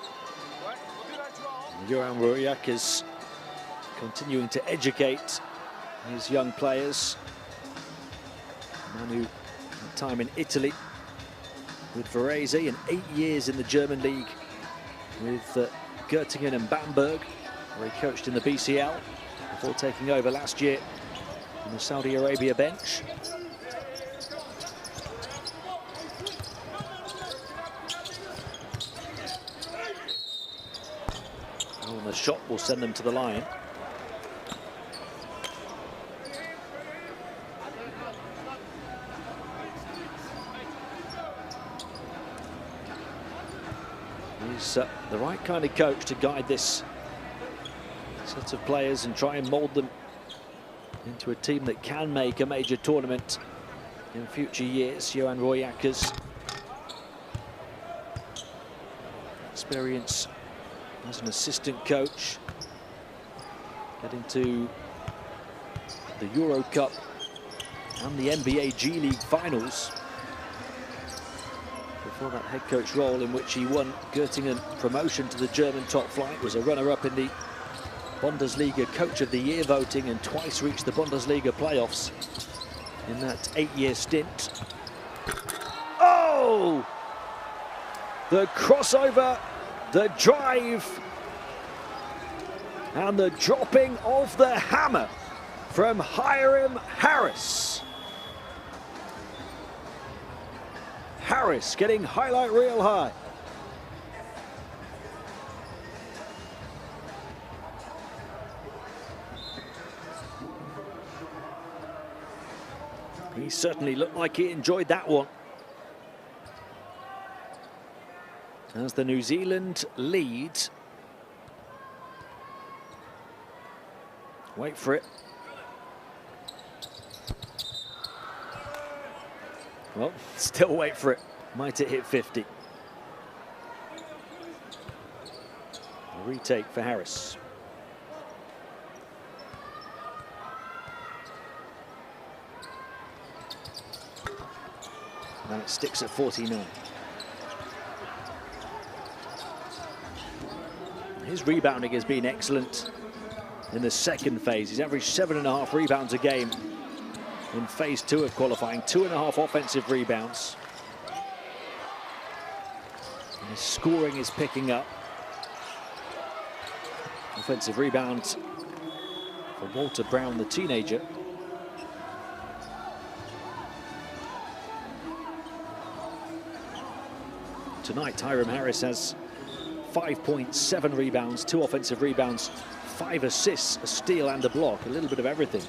What did I draw? Johan Ruriak is continuing to educate his young players. Manu had time in Italy with Varese and 8 years in the German league with Göttingen and Bamberg, where he coached in the BCL before taking over last year on the Saudi Arabia bench. Oh, and the shot will send them to the line. He's the right kind of coach to guide this set of players and try and mould them into a team that can make a major tournament in future years. Johan Royakkers' experience as an assistant coach, getting to the Euro Cup and the NBA G League finals before that head coach role, in which he won Göttingen promotion to the German top flight, was a runner-up in the Bundesliga Coach of the Year voting, and twice reached the Bundesliga playoffs in that 8-year stint. Oh! The crossover, the drive, and the dropping of the hammer from Hiram Harris. Harris getting highlight reel high. He certainly looked like he enjoyed that one. As the New Zealand lead. Wait for it. Well, still wait for it. Might it hit 50? A retake for Harris. And it sticks at 49. His rebounding has been excellent in the second phase. He's averaged 7.5 rebounds a game in phase 2 of qualifying, 2.5 offensive rebounds. And his scoring is picking up. Offensive rebounds for Walter Brown, the teenager. Tonight, Hiram Harris has 5.7 rebounds, 2 offensive rebounds, 5 assists, a steal and a block, a little bit of everything.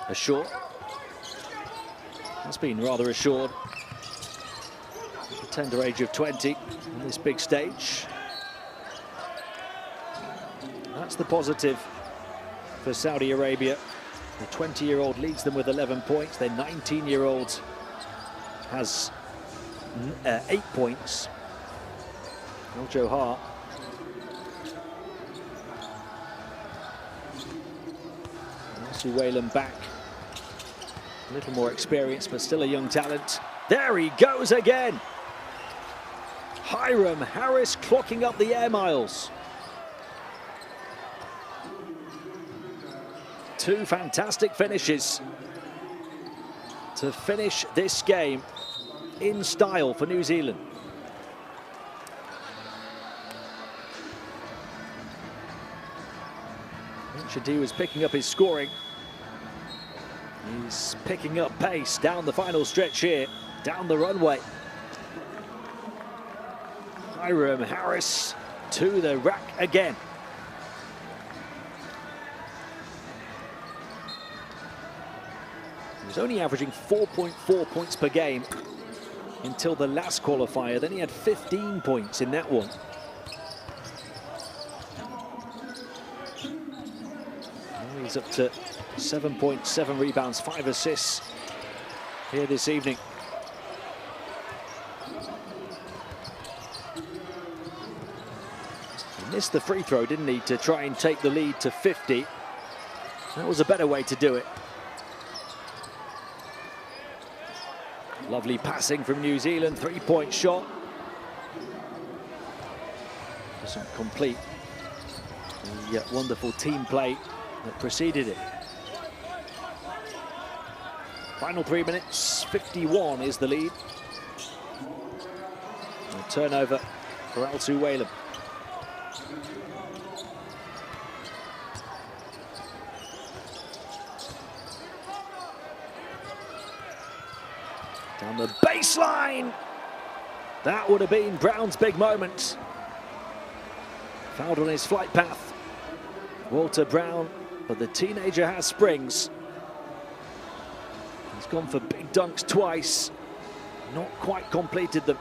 Assured. Has been rather assured. At the tender age of 20 on this big stage. That's the positive for Saudi Arabia. The 20-year-old leads them with 11 points. Their 19-year-old has 8 points. Al-Johar. Elsie Whalen back. A little more experienced, but still a young talent. There he goes again. Hiram Harris clocking up the air miles. 2 fantastic finishes to finish this game in style for New Zealand. Mentioned he was picking up his scoring. He's picking up pace down the final stretch here, down the runway. Hiram Harris to the rack again. He was only averaging 4.4 points per game until the last qualifier. Then he had 15 points in that one. Now he's up to 7.7 rebounds, 5 assists here this evening. He missed the free throw, didn't he, to try and take the lead to 50. That was a better way to do it. Lovely passing from New Zealand, 3-point shot. Doesn't complete the wonderful team play that preceded it. Final 3 minutes, 51 is the lead. A turnover for Elsie Whalen. Down the baseline. That would have been Brown's big moment. Fouled on his flight path. Walter Brown, but the teenager has springs. He's gone for big dunks twice. Not quite completed them.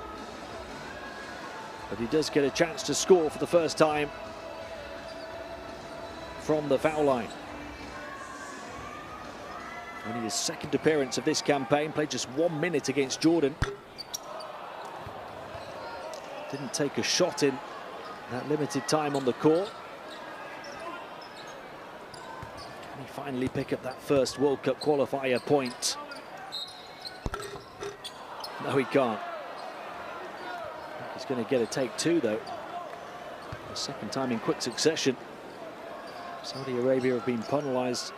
But he does get a chance to score for the first time from the foul line. Only his second appearance of this campaign, played just 1 minute against Jordan. Didn't take a shot in that limited time on the court. Can he finally pick up that first World Cup qualifier point? No, he can't. He's going to get a take 2, though. The second time in quick succession. Saudi Arabia have been penalised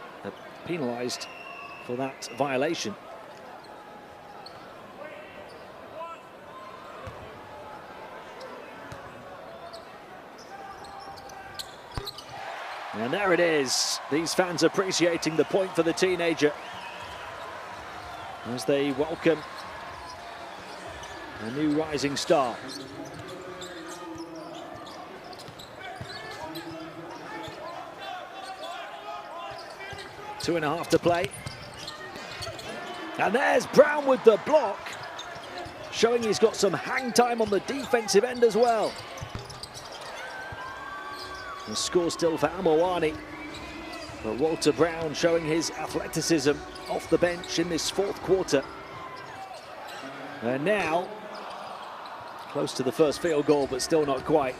for that violation. And there it is. These fans appreciating the point for the teenager as they welcome a new rising star. Two and a half to play. And there's Brown with the block, showing he's got some hang time on the defensive end as well. The score still for Amawani, but Walter Brown showing his athleticism off the bench in this fourth quarter. And now, close to the first field goal, but still not quite.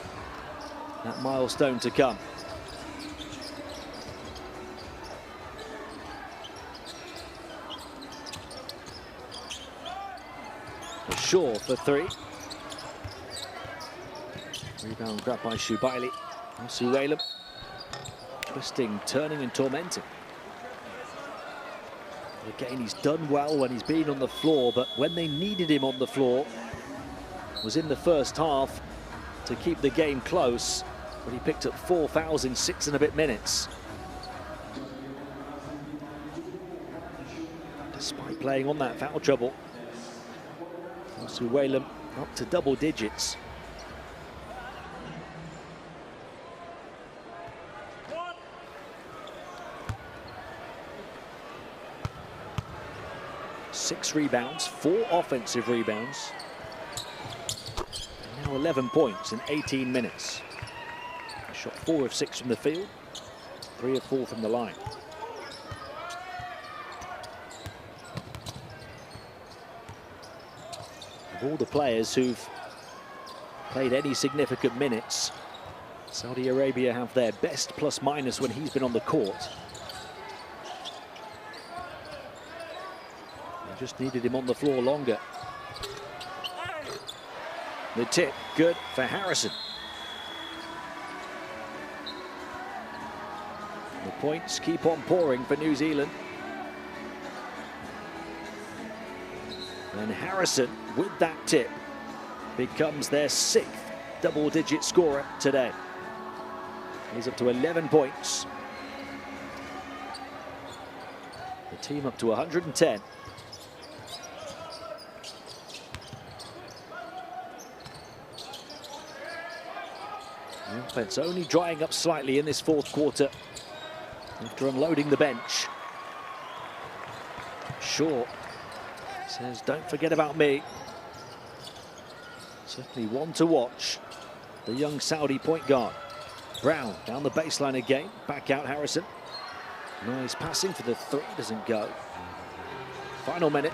That milestone to come. Shaw for 3. Rebound grabbed by Shubaili. Elsie Whalen twisting, turning and tormenting. Again, he's done well when he's been on the floor, but when they needed him on the floor, was in the first half to keep the game close, but he picked up 4 fouls in 6 and a bit minutes. Despite playing on that foul trouble, Suwaylam up to double digits. Six rebounds, 4 offensive rebounds. And now 11 points in 18 minutes. He shot 4 of 6 from the field, 3 of 4 from the line. Of all the players who've played any significant minutes, Saudi Arabia have their best plus-minus when he's been on the court. They just needed him on the floor longer. The tip, good for Harrison. The points keep on pouring for New Zealand. And Harrison, with that tip, becomes their 6th double-digit scorer today. He's up to 11 points. The team up to 110. The offense only drying up slightly in this 4th quarter after unloading the bench. Shaw says, don't forget about me. Certainly one to watch, the young Saudi point guard. Brown down the baseline again, back out Harrison. Nice passing for the 3, doesn't go. Final minute.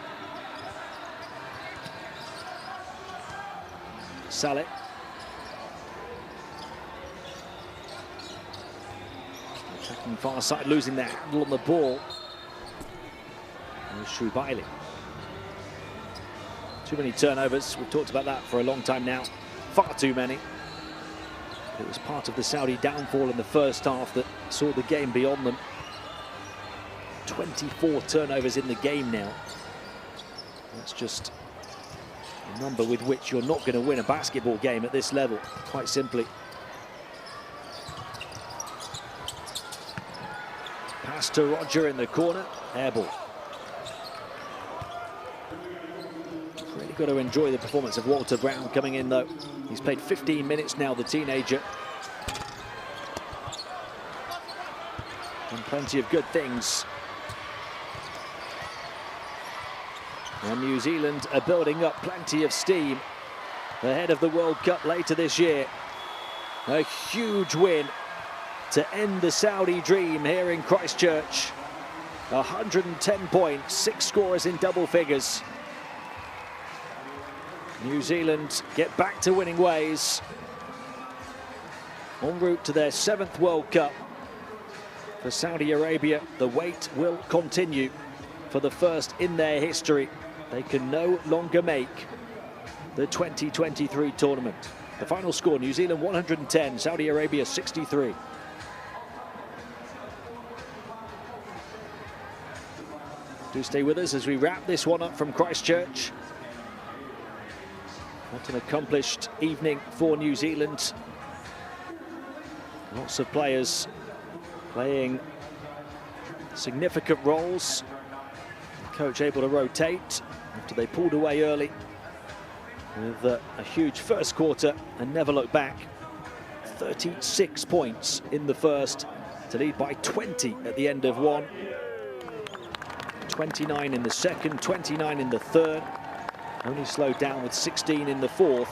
Saleh. Attacking far side, losing their handle on the ball. And Shubaili. Too many turnovers. We've talked about that for a long time now. Far too many. It was part of the Saudi downfall in the first half that saw the game beyond them. 24 turnovers in the game now. That's just a number with which you're not going to win a basketball game at this level, quite simply. Pass to Roger in the corner, air ball. Really got to enjoy the performance of Walter Brown coming in though. He's played 15 minutes now, the teenager. And plenty of good things. And New Zealand are building up plenty of steam ahead of the World Cup later this year. A huge win to end the Saudi dream here in Christchurch. 110 points, 6 scorers in double figures. New Zealand get back to winning ways. En route to their 7th World Cup. For Saudi Arabia, the wait will continue. For the first in their history, they can no longer make the 2023 tournament. The final score, New Zealand 110, Saudi Arabia 63. Do stay with us as we wrap this one up from Christchurch. What an accomplished evening for New Zealand. Lots of players playing significant roles. The coach able to rotate after they pulled away early with a huge first quarter and never look back. 36 points in the first to lead by 20 at the end of one. 29 in the second, 29 in the third. Only slowed down with 16 in the fourth.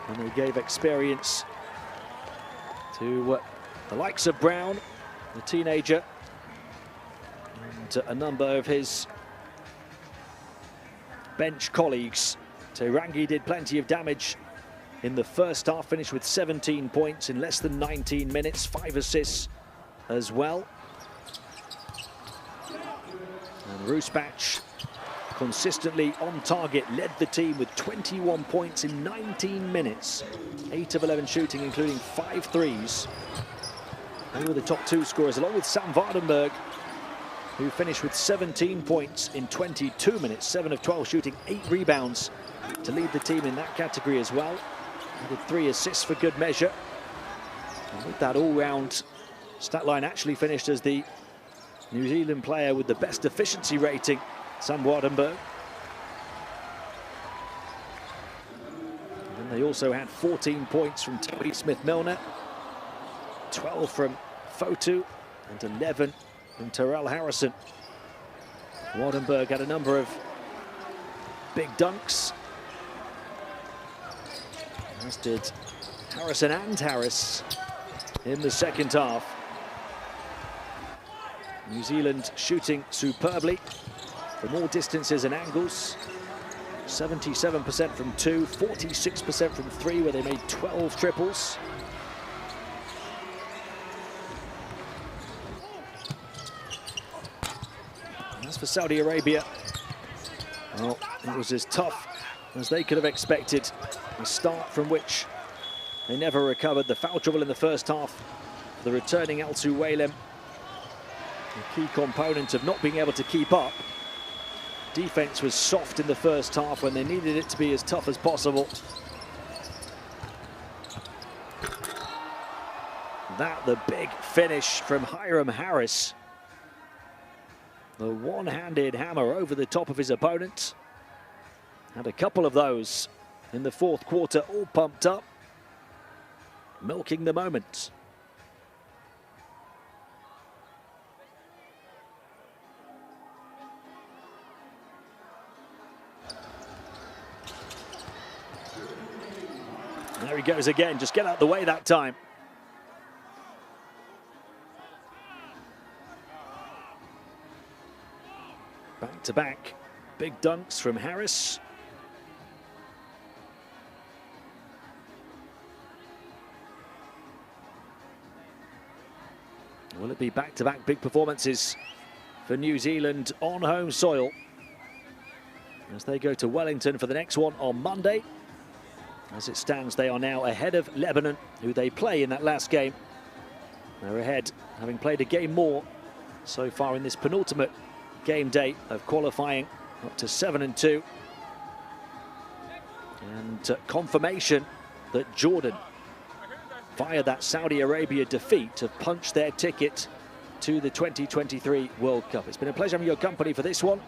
And they gave experience to the likes of Brown, the teenager, and a number of his bench colleagues. Terangi did plenty of damage in the first half, finished with 17 points in less than 19 minutes, 5 assists as well. And Roosbach consistently on target, led the team with 21 points in 19 minutes. 8 of 11 shooting, including 5 threes. They were the top 2 scorers, along with Sam Vardenberg, who finished with 17 points in 22 minutes, 7 of 12 shooting, 8 rebounds to lead the team in that category as well. Added 3 assists for good measure. And with that all-round stat line, actually finished as the New Zealand player with the best efficiency rating, Sam Waardenburg. And they also had 14 points from Tony Smith-Milner, 12 from Fotu, and 11 from Terrell Harrison. Waardenburg had a number of big dunks, as did Harrison and Harris in the second half. New Zealand shooting superbly from all distances and angles. 77% from 2, 46% from 3, where they made 12 triples. And as for Saudi Arabia, well, it was as tough as they could have expected. A start from which they never recovered. The foul trouble in the first half, the returning Al Suwailem, a key component of not being able to keep up. Defense was soft in the first half when they needed it to be as tough as possible. That, the big finish from Hiram Harris. The one-handed hammer over the top of his opponent. Had a couple of those in the fourth quarter, all pumped up, milking the moment. There he goes again, just get out of the way that time. Back to back, big dunks from Harris. Will it be back-to-back big performances for New Zealand on home soil as they go to Wellington for the next one on Monday? As it stands, they are now ahead of Lebanon, who they play in that last game. They're ahead, having played a game more so far in this penultimate game day of qualifying, up to 7-2. And confirmation that Jordan, via that Saudi Arabia defeat, have punched their ticket to the 2023 World Cup. It's been a pleasure having your company for this one.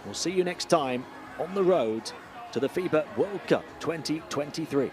We'll see you next time on the road to the FIBA World Cup 2023.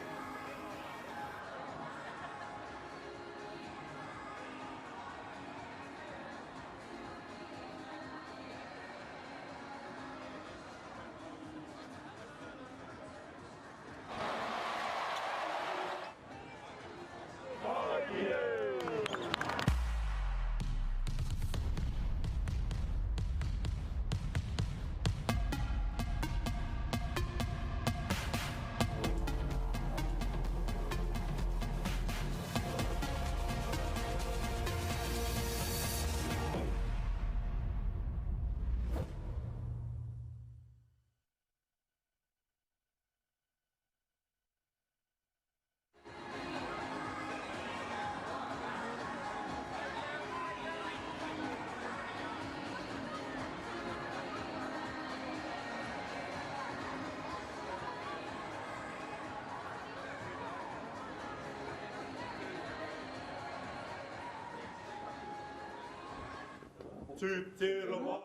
Tu tires moi.